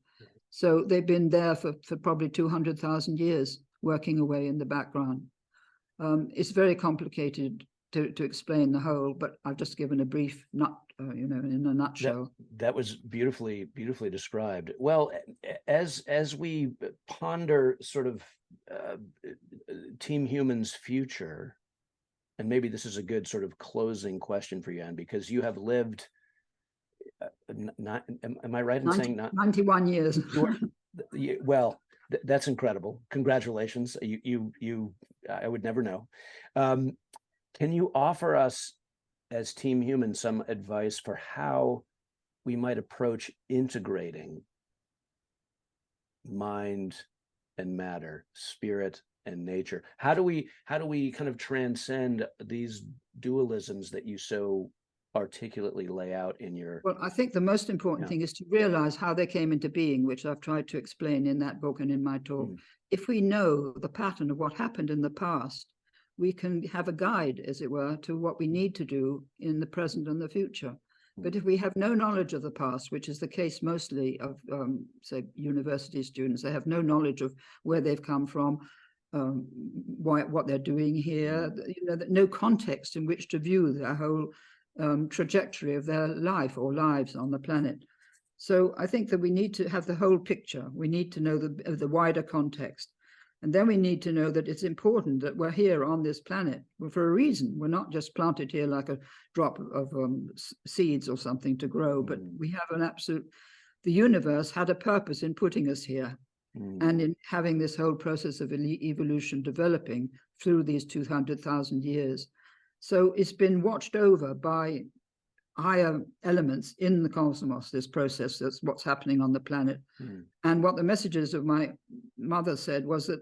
So they've been there for probably 200,000 years, working away in the background. It's very complicated to explain the whole, but I've just given a brief in a nutshell. That was beautifully described. Well, as we ponder sort of Team Human's future, and maybe this is a good sort of closing question for you, Anne, because you have lived, am I right in saying 91 years? Well, That's incredible. Congratulations. I would never know. Can you offer us as Team Human some advice for how we might approach integrating mind and matter, spirit and nature? How do we kind of transcend these dualisms that you so articulately lay out in your... Well, I think the most important thing is to realize how they came into being, which I've tried to explain in that book and in my talk. If we know the pattern of what happened in the past, we can have a guide, as it were, to what we need to do in the present and the future. But if we have no knowledge of the past, which is the case mostly of, say, university students, they have no knowledge of where they've come from, what they're doing here, no context in which to view their whole trajectory of their life or lives on the planet. So I think that we need to have the whole picture. We need to know the wider context. And then we need to know that it's important that we're here on this planet for a reason. We're not just planted here like a drop of seeds or something to grow, but we have an absolute... The universe had a purpose in putting us here and in having this whole process of evolution developing through these 200,000 years. So it's been watched over by higher elements in the cosmos, this process. That's what's happening on the planet. And what the messages of my mother said was that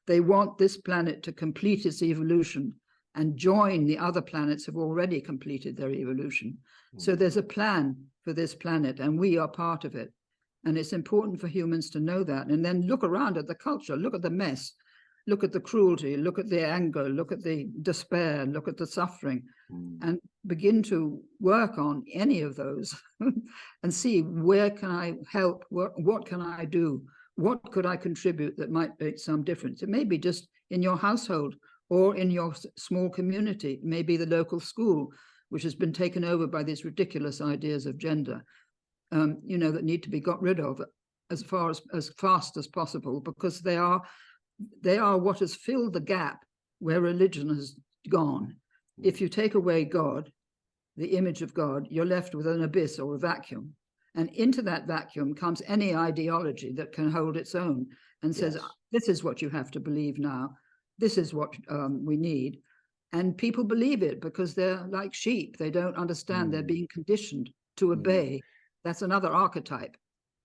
they want this planet to complete its evolution and join the other planets who have already completed their evolution. So there's a plan for this planet, and we are part of it. And it's important for humans to know that, and then look around at the culture, look at the mess, look at the cruelty, look at the anger, look at the despair, look at the suffering, and begin to work on any of those and see, where can I help? What can I do? What could I contribute that might make some difference? It may be just in your household or in your small community, maybe the local school, which has been taken over by these ridiculous ideas of gender, that need to be got rid of as fast as possible, because they are what has filled the gap where religion has gone. If you take away God, the image of God, you're left with an abyss or a vacuum. And into that vacuum comes any ideology that can hold its own and says, this is what you have to believe now. This is what we need. And people believe it because they're like sheep. They don't understand. They're being conditioned to obey. That's another archetype.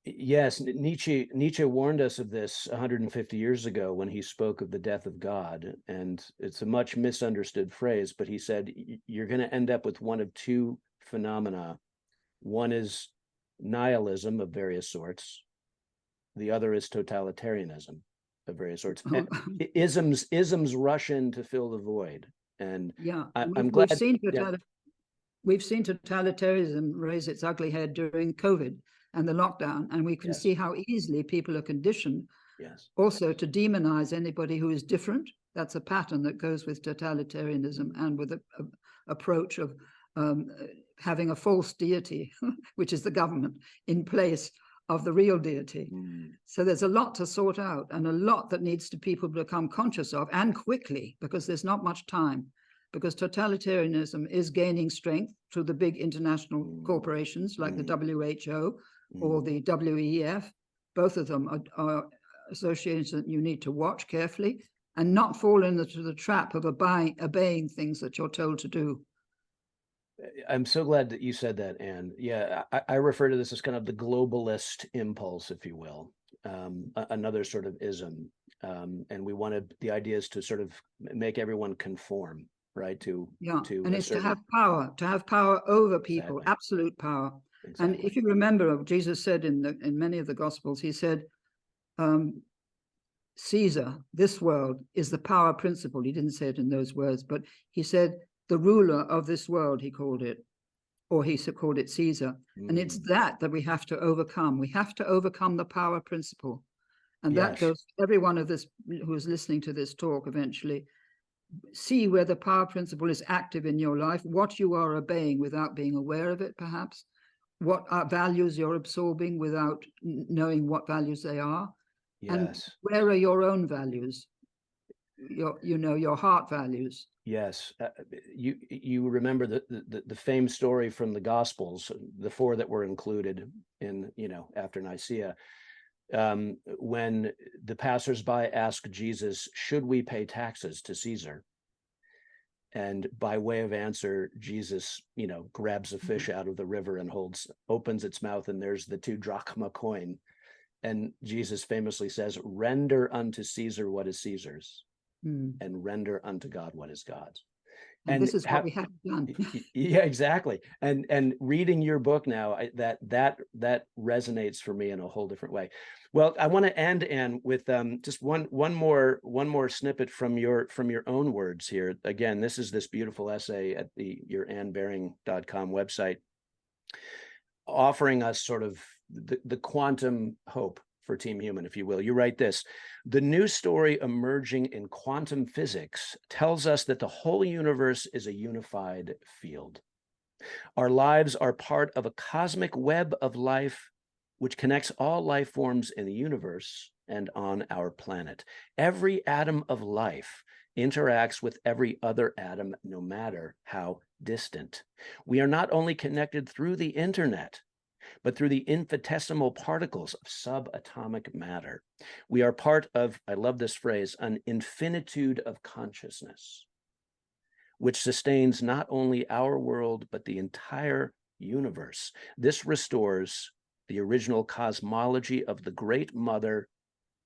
Yes, Nietzsche warned us of this 150 years ago when he spoke of the death of God. And it's a much misunderstood phrase, but he said, you're going to end up with one of two phenomena. One is nihilism of various sorts. The other is totalitarianism of various sorts. Isms rush in to fill the void. And I'm glad we've seen totalitarianism raise its ugly head during COVID and the lockdown, and we can see how easily people are conditioned also to demonize anybody who is different. That's a pattern that goes with totalitarianism and with an approach of having a false deity, which is the government, in place of the real deity. So there's a lot to sort out, and a lot that needs to people become conscious of, and quickly, because there's not much time. Because totalitarianism is gaining strength through the big international corporations like the WHO or the WEF. Both of them are associations that you need to watch carefully and not fall into the trap of obeying things that you're told to do. I'm so glad that you said that, Anne. Yeah, I refer to this as kind of the globalist impulse, if you will, another sort of ism. And we wanted the idea is to sort of make everyone conform, right? And it's to have power over people, absolute power. And if you remember, Jesus said in many of the Gospels, he said, Caesar, this world, is the power principle. He didn't say it in those words, but he said, the ruler of this world, he called it, or he called it Caesar. And it's that we have to overcome. We have to overcome the power principle. And that goes, every one of this who is listening to this talk eventually, see where the power principle is active in your life, what you are obeying without being aware of it, perhaps, what values you're absorbing without knowing what values they are. And where are your own values? Your heart values. Yes, you remember the famed story from the Gospels, the four that were included in after Nicaea. when the passersby ask Jesus, should we pay taxes to Caesar? And by way of answer, Jesus, grabs a fish out of the river and opens its mouth, and there's the 2 drachma coin. And Jesus famously says, render unto Caesar what is Caesar's, and render unto God what is God's. And this is what we have done. Yeah, exactly. And reading your book now, that resonates for me in a whole different way. Well, I want to end, Anne, with just one more snippet from your own words here. Again, this is this beautiful essay at your AnneBering.com website, offering us sort of the quantum hope for Team Human, if you will. You write this: the new story emerging in quantum physics tells us that the whole universe is a unified field. Our lives are part of a cosmic web of life which connects all life forms in the universe and on our planet. Every atom of life interacts with every other atom, no matter how distant. We are not only connected through the internet, but through the infinitesimal particles of subatomic matter. We are part of, I love this phrase, an infinitude of consciousness, which sustains not only our world, but the entire universe. This restores the original cosmology of the Great Mother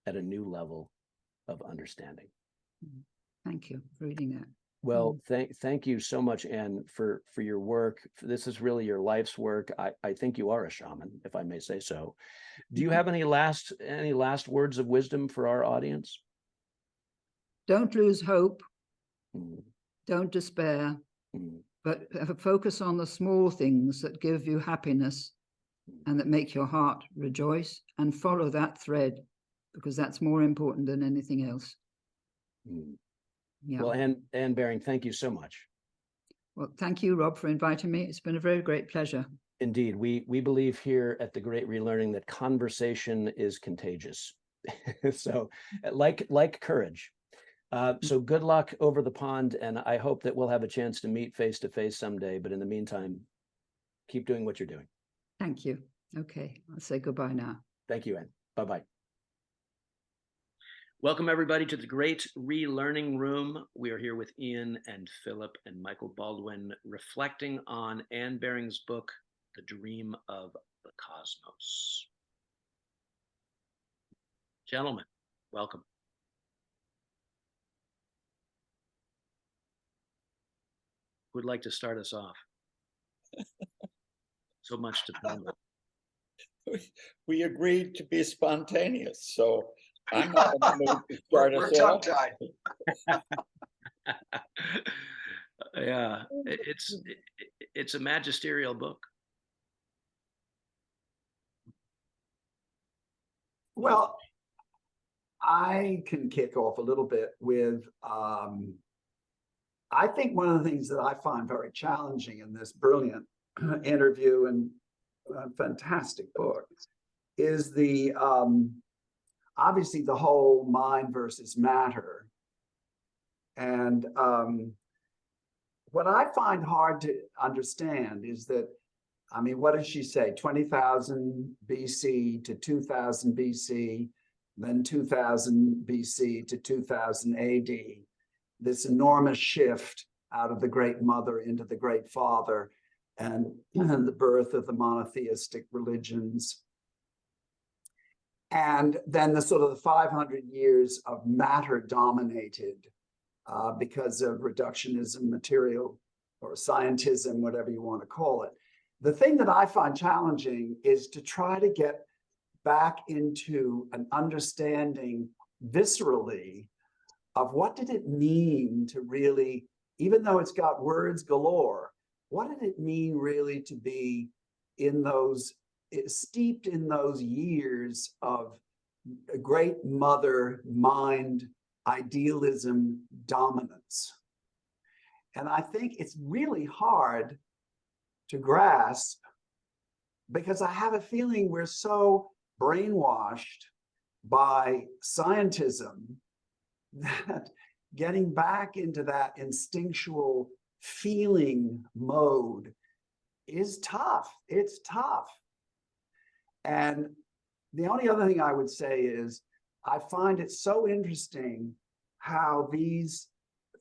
at a new level of understanding. Thank you for reading that. Well, thank you so much, Anne, for your work. This is really your life's work. I think you are a shaman, if I may say so. Do you have any last words of wisdom for our audience? Don't lose hope. Don't despair, but focus on the small things that give you happiness and that make your heart rejoice, and follow that thread, because that's more important than anything else. Yeah. Well, Anne Bering, thank you so much. Well, thank you, Rob, for inviting me. It's been a very great pleasure. Indeed. We believe here at the Great Relearning that conversation is contagious. So like courage. So good luck over the pond, and I hope that we'll have a chance to meet face to face someday. But in the meantime, keep doing what you're doing. Thank you. Okay, I'll say goodbye now. Thank you, Anne. Bye-bye. Welcome, everybody, to the Great Relearning Room. We are here with Ian and Philip and Michael Baldwin, reflecting on Anne Bering's book, The Dream of the Cosmos. Gentlemen, welcome. Who'd like to start us off? So much to ponder. We agreed to be spontaneous, so I'm not in the mood to start us off. Yeah, it's a magisterial book. Well, I can kick off a little bit with, I think one of the things that I find very challenging in this brilliant interview and fantastic book is the, obviously the whole mind versus matter. And what I find hard to understand is that, I mean, what does she say? 20,000 BC to 2000 BC, then 2000 BC to 2000 AD, this enormous shift out of the Great Mother into the Great Father, and the birth of the monotheistic religions. And then the sort of the 500 years of matter dominated because of reductionism, material, or scientism, whatever you want to call it. The thing that I find challenging is to try to get back into an understanding viscerally of what did it mean to really, even though it's got words galore, what did it mean really to be in those, steeped in those years of a Great Mother mind, idealism, dominance? And I think it's really hard to grasp, because I have a feeling we're so brainwashed by scientism that getting back into that instinctual feeling mode is tough. It's tough. And the only other thing I would say is I find it so interesting how these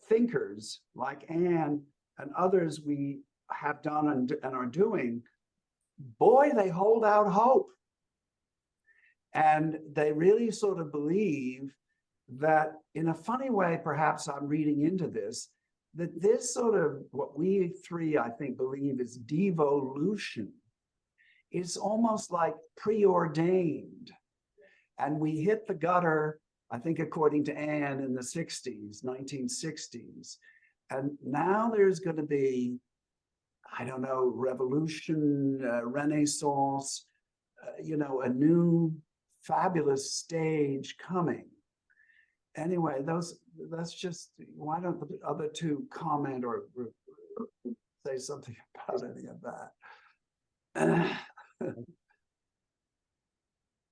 thinkers like Anne and others we have done and are doing, boy, they hold out hope. And they really sort of believe that, in a funny way, perhaps I'm reading into this, that this sort of what we three, I think, believe is devolution is almost like preordained. And we hit the gutter, I think, according to Anne, in the 60s, 1960s. And now there's going to be, I don't know, revolution, renaissance, a new fabulous stage coming. Anyway, that's just, why don't the other two comment or say something about any of that?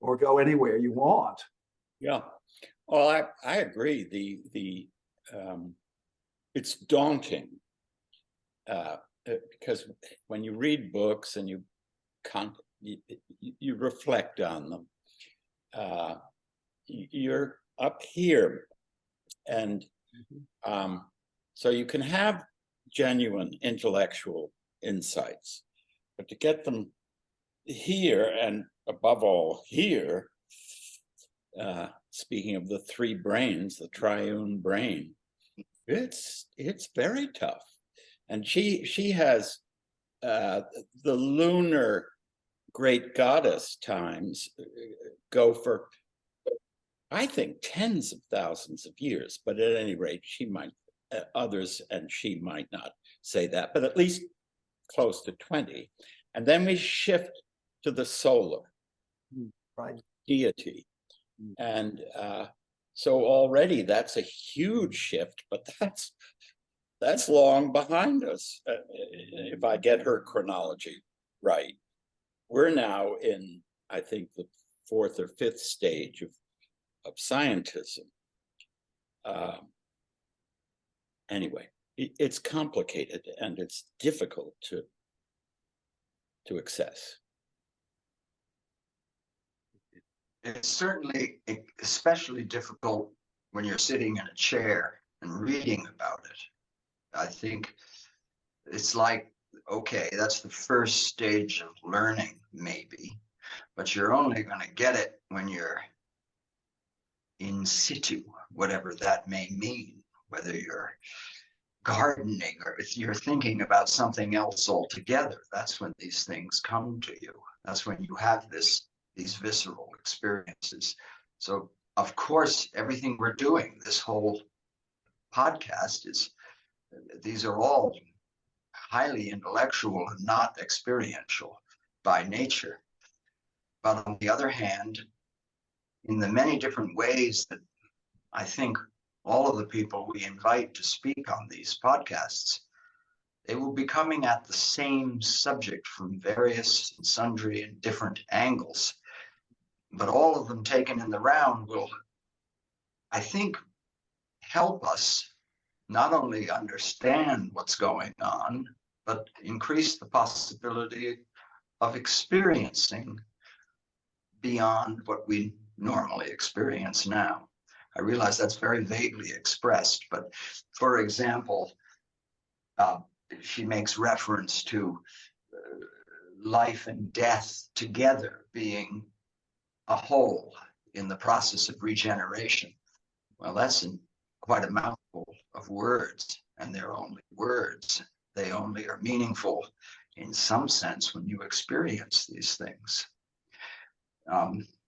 Or go anywhere you want. Yeah. Well, I agree. It's daunting because when you read books and you reflect on them, you're up here, and so you can have genuine intellectual insights, but to get them here, and above all here, speaking of the three brains, the triune brain, it's very tough. And she has the lunar great goddess times go for, I think, tens of thousands of years, but at any rate, she might, others and she might not say that, but at least close to 20. And then we shift to the solar, right, deity. And so already that's a huge shift, but that's long behind us. If I get her chronology right, we're now in, I think, the fourth or fifth stage of scientism. Anyway, it's complicated and it's difficult to access. It's certainly especially difficult when you're sitting in a chair and reading about it. I think it's like, okay, that's the first stage of learning, maybe, but you're only going to get it when you're in situ, whatever that may mean, whether you're gardening or if you're thinking about something else altogether. That's when these things come to you. That's when you have these visceral experiences. So, of course, everything we're doing, this whole podcast, these are all highly intellectual and not experiential by nature. But on the other hand, in the many different ways that I think all of the people we invite to speak on these podcasts, they will be coming at the same subject from various and sundry and different angles. But all of them taken in the round will, I think, help us not only understand what's going on, but increase the possibility of experiencing beyond what we normally experience now. I realize that's very vaguely expressed, but for example, she makes reference to life and death together being a whole in the process of regeneration. Well, that's quite a mouthful of words, and they're only words. They only are meaningful in some sense when you experience these things.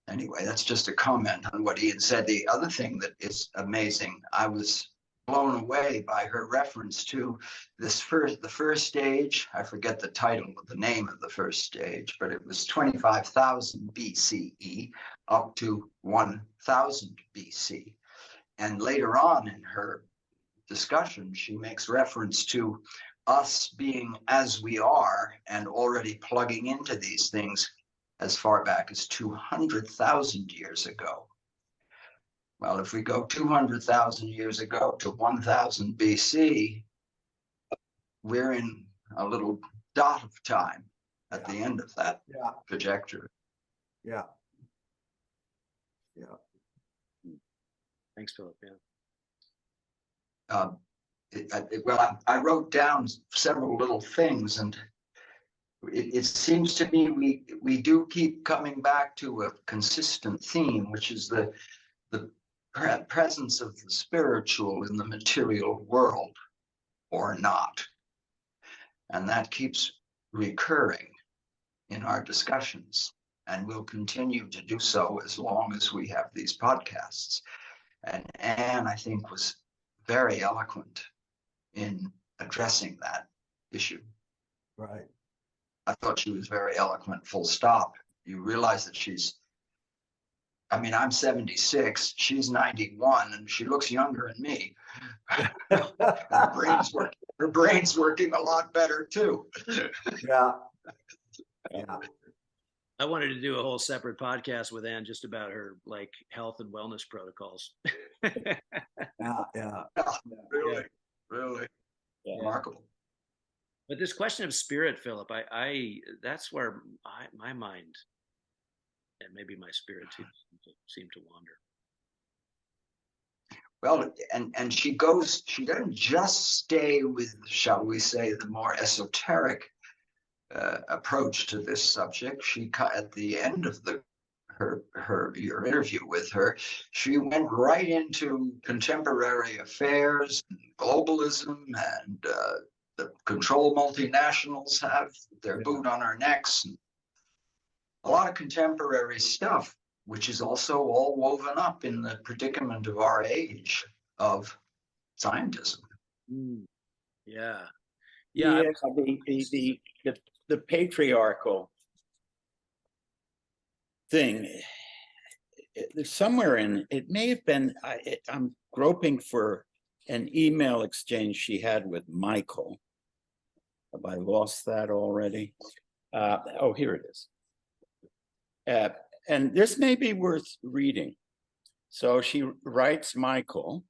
Anyway, that's just a comment on what he had said. The other thing that is amazing, I was blown away by her reference to the first stage. I forget the title of the name of the first stage, but it was 25,000 BCE up to 1000 BC. And later on in her discussion, she makes reference to us being as we are and already plugging into these things as far back as 200,000 years ago. Well, if we go 200,000 years ago to 1000 BC, we're in a little dot of time at the end of that trajectory. Yeah. Thanks, Philip. Well, I wrote down several little things, and it seems to me we do keep coming back to a consistent theme, which is the presence of the spiritual in the material world, or not. And that keeps recurring in our discussions, and will continue to do so as long as we have these podcasts. And Anne, I think, was very eloquent in addressing that issue. Right. I thought she was very eloquent, full stop. You realize that I mean, I'm 76, she's 91, and she looks younger than me. Her brain's working a lot better too. Yeah. I wanted to do a whole separate podcast with Anne just about her like health and wellness protocols. Yeah. Really remarkable. But this question of spirit, Philip, that's where my mind and maybe my spirit too seem to wander. Well, and she doesn't just stay with, shall we say, the more esoteric approach to this subject. At the end of your interview with her, she went right into contemporary affairs, globalism, and the control multinationals have their boot on our necks. And a lot of contemporary stuff, which is also all woven up in the predicament of our age of scientism. Yeah. The patriarchal thing, somewhere in it may have been, I'm groping for an email exchange she had with Michael. Have I lost that already? Oh, here it is. And this may be worth reading. So she writes Michael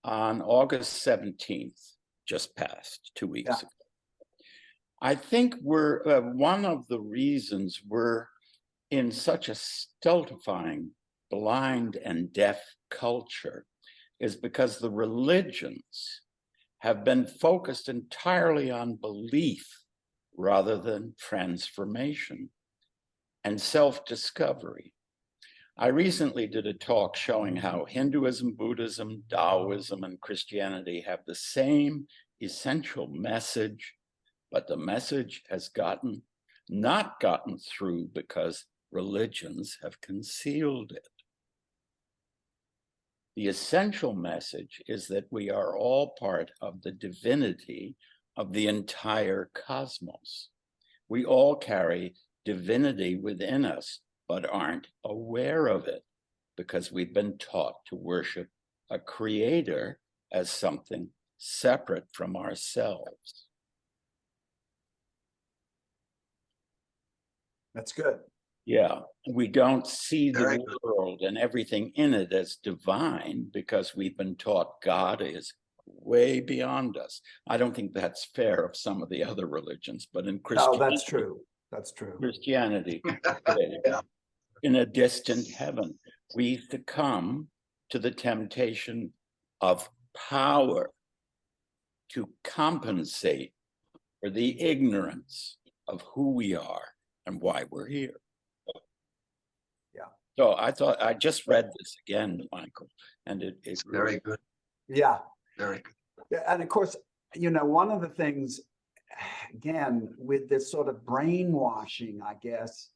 on August 17th, just passed 2 weeks ago. I think one of the reasons we're in such a stultifying, blind and deaf culture is because the religions have been focused entirely on belief rather than transformation and self-discovery. I recently did a talk showing how Hinduism, Buddhism, Taoism, and Christianity have the same essential message, but the message has not gotten through because religions have concealed it. The essential message is that we are all part of the divinity of the entire cosmos. We all carry divinity within us, but aren't aware of it because we've been taught to worship a creator as something separate from ourselves. That's good. Yeah, we don't see the world and everything in it as divine because we've been taught God is way beyond us. I don't think that's fair of some of the other religions, but in Christianity, that's true. That's true. Christianity, in a distant heaven, we succumb to the temptation of power to compensate for the ignorance of who we are and why we're here. So I just read this again, Michael, and it's very good. Yeah. Very good. Yeah, and of course, one of the things, again, with this sort of brainwashing, I guess,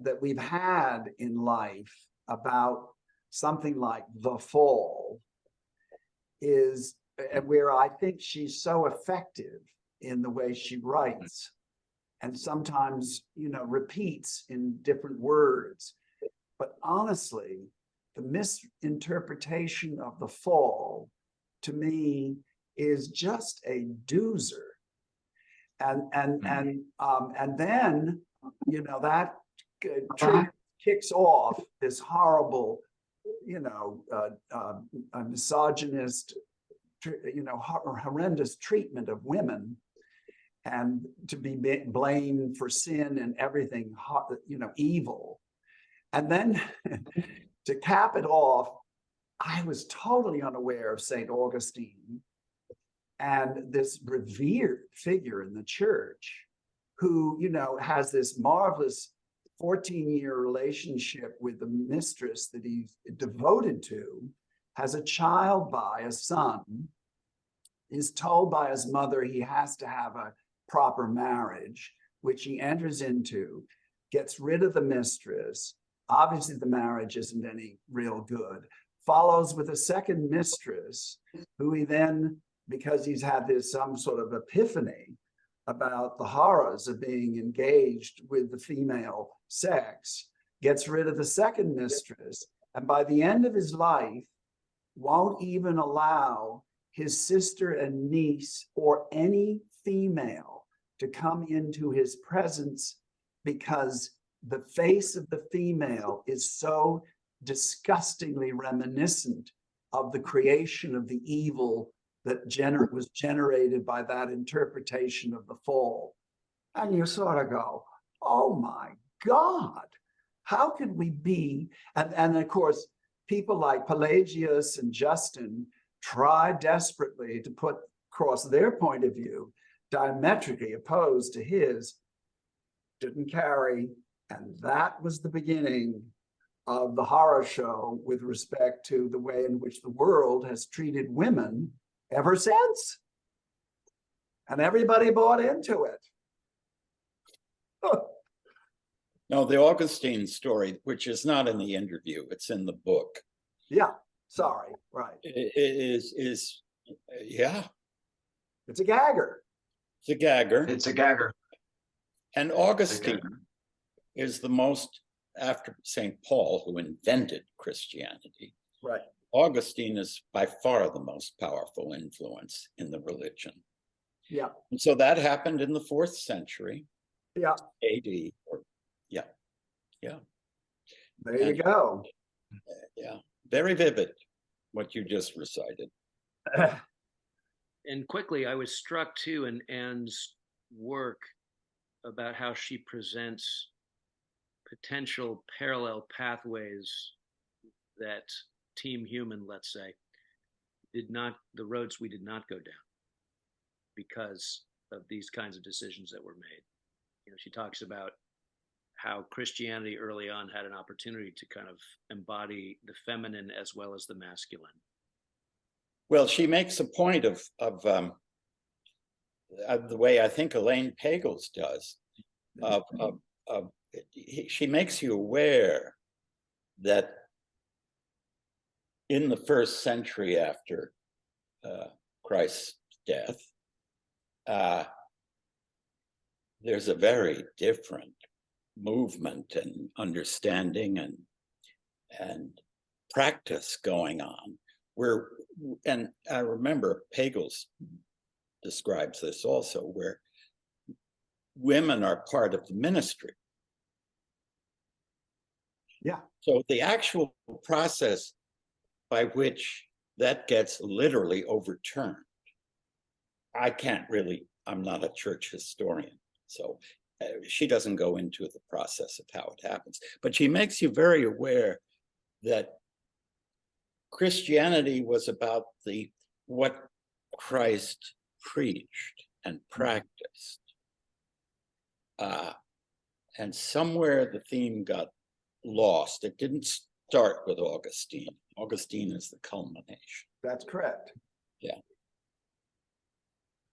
that we've had in life about something like the fall is, and where I think she's so effective in the way she writes and sometimes, repeats in different words. But honestly, the misinterpretation of the fall, to me, is just a doozer. And then, that kicks off this horrible, misogynist, horrendous treatment of women, and to be blamed for sin and everything, evil. And then to cap it off, I was totally unaware of St. Augustine and this revered figure in the church who, you know, has this marvelous 14-year relationship with the mistress that he's devoted to, has a child by a son, is told by his mother he has to have a proper marriage, which he enters into, gets rid of the mistress. Obviously, the marriage isn't any real good. Follows with a second mistress, who he then, because he's had this some sort of epiphany about the horrors of being engaged with the female sex, gets rid of the second mistress, and by the end of his life, won't even allow his sister and niece or any female to come into his presence, because the face of the female is so disgustingly reminiscent of the creation of the evil that was generated by that interpretation of the fall. And you sort of go, oh my God, how could we be? And of course, people like Pelagius and Justin try desperately to put across their point of view, diametrically opposed to his, didn't carry. And that was the beginning of the horror show with respect to the way in which the world has treated women ever since. And everybody bought into it. No, the Augustine story, which is not in the interview, it's in the book. Yeah, sorry, right. Yeah. It's a gagger. It's a gagger. It's a gagger. And Augustine is the most, after St. Paul, who invented Christianity, Right. Augustine is by far the most powerful influence in the religion. Yeah. And so that happened in the 4th century. Yeah. AD. Yeah. There you go. Yeah. Very vivid, what you just recited. And quickly, I was struck too in Anne's work about how she presents potential parallel pathways that Team Human, let's say, the roads we did not go down because of these kinds of decisions that were made. You know, she talks about how Christianity early on had an opportunity to kind of embody the feminine as well as the masculine. Well, she makes a point of the way I think Elaine Pagels does. She makes you aware that in the 1st century after Christ's death, there's a very different movement and understanding and practice going on. And I remember Pagels describes this also, where women are part of the ministry. Yeah. So the actual process by which that gets literally overturned, I'm not a church historian, so she doesn't go into the process of how it happens, but she makes you very aware that Christianity was about what Christ preached and practiced. And somewhere the theme got lost. It didn't start with Augustine. Augustine is the culmination. That's correct. Yeah.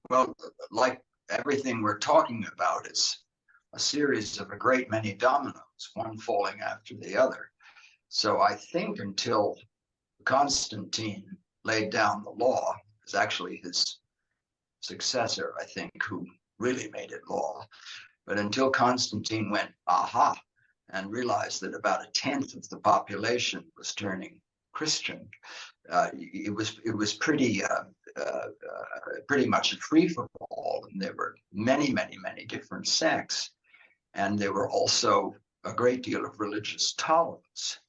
Well, like everything we're talking about is a series of a great many dominoes, one falling after the other. So I think until Constantine laid down the law, it was actually his successor, I think, who really made it law. But until Constantine went, aha, and realized that about 1/10 of the population was turning Christian, it was pretty much a free-for-all, and there were many different sects, and there were also a great deal of religious tolerance.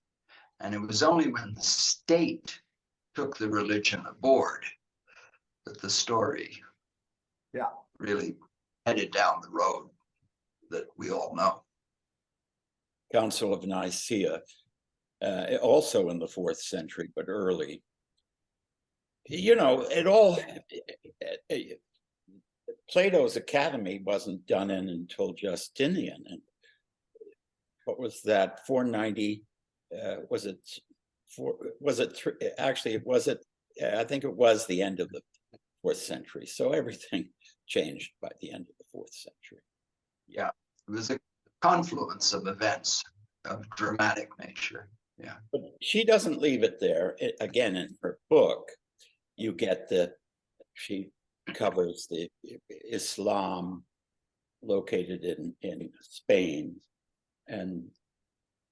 And it was only when the state took the religion aboard that the story really headed down the road that we all know. Council of Nicaea, also in the 4th century, but early. You know, it all, Plato's Academy wasn't done in until Justinian. And what was that, 490? Was it actually, I think it was the end of the 4th century. So everything changed by the end of the 4th century. Yeah, it was a confluence of events of dramatic nature. Yeah. But she doesn't leave it there. Again, in her book, you get she covers the Islam located in Spain, and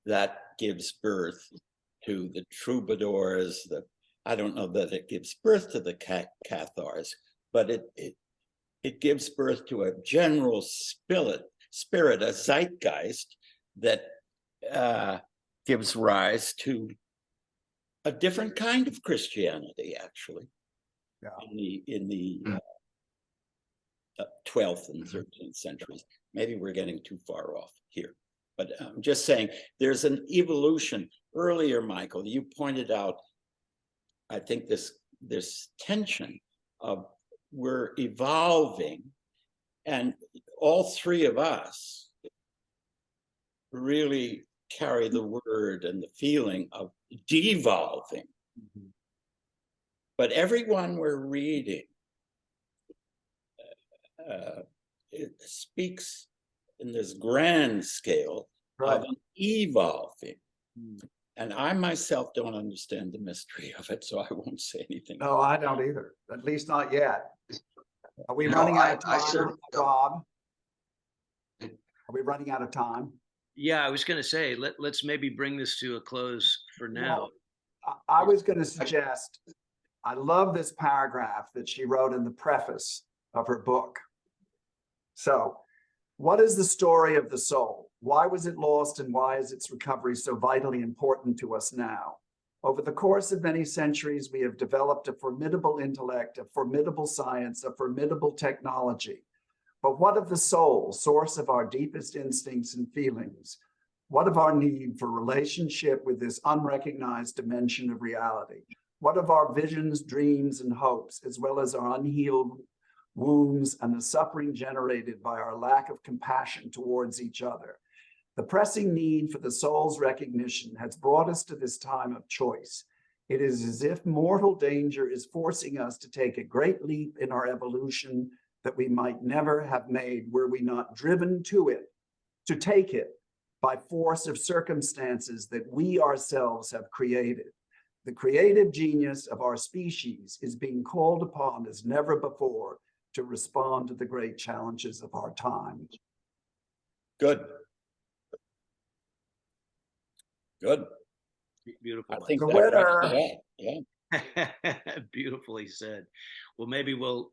that gives birth to the troubadours. I don't know that it gives birth to the Cathars, but it gives birth to a general spirit, a zeitgeist that gives rise to a different kind of Christianity, actually. Yeah. In the 12th and 13th centuries. Maybe we're getting too far off here, but I'm just saying there's an evolution. Earlier, Michael, you pointed out, I think this tension of we're evolving, and all three of us really carry the word and the feeling of devolving. Mm-hmm. But everyone we're reading, it speaks in this grand scale of an evolving. And I myself don't understand the mystery of it, so I won't say anything. No, I don't either, at least not yet. Are we running out of time, Rob? Are we running out of time? Yeah, I was going to say, let's maybe bring this to a close for now. Well, I was going to suggest, I love this paragraph that she wrote in the preface of her book. So, what is the story of the soul? Why was it lost, and why is its recovery so vitally important to us now? Over the course of many centuries, we have developed a formidable intellect, a formidable science, a formidable technology. But what of the soul, source of our deepest instincts and feelings? What of our need for relationship with this unrecognized dimension of reality? What of our visions, dreams, and hopes, as well as our unhealed wounds and the suffering generated by our lack of compassion towards each other? The pressing need for the soul's recognition has brought us to this time of choice. It is as if mortal danger is forcing us to take a great leap in our evolution that we might never have made were we not driven to it, to take it by force of circumstances that we ourselves have created. The creative genius of our species is being called upon as never before to respond to the great challenges of our time. Good. Good. Beautiful. I think the that winner. Yeah. Beautifully said. Well, maybe we'll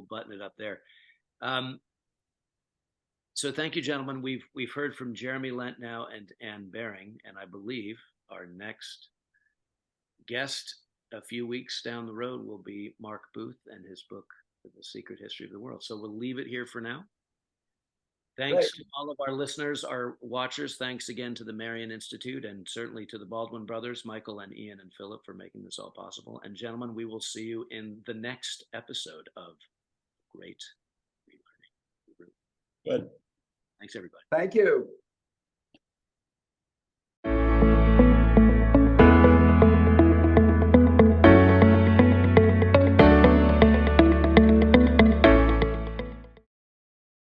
button it up there. So thank you, gentlemen. We've heard from Jeremy Lent now and Anne Baring, and I believe our next guest a few weeks down the road will be Mark Booth and his book, The Secret History of the World. So we'll leave it here for now. Thanks to all of our listeners, our watchers. Thanks again to the Marian Institute, and certainly to the Baldwin brothers, Michael and Ian and Philip, for making this all possible. And gentlemen, we will see you in the next episode of Great Relearning. Good. Thanks, everybody. Thank you.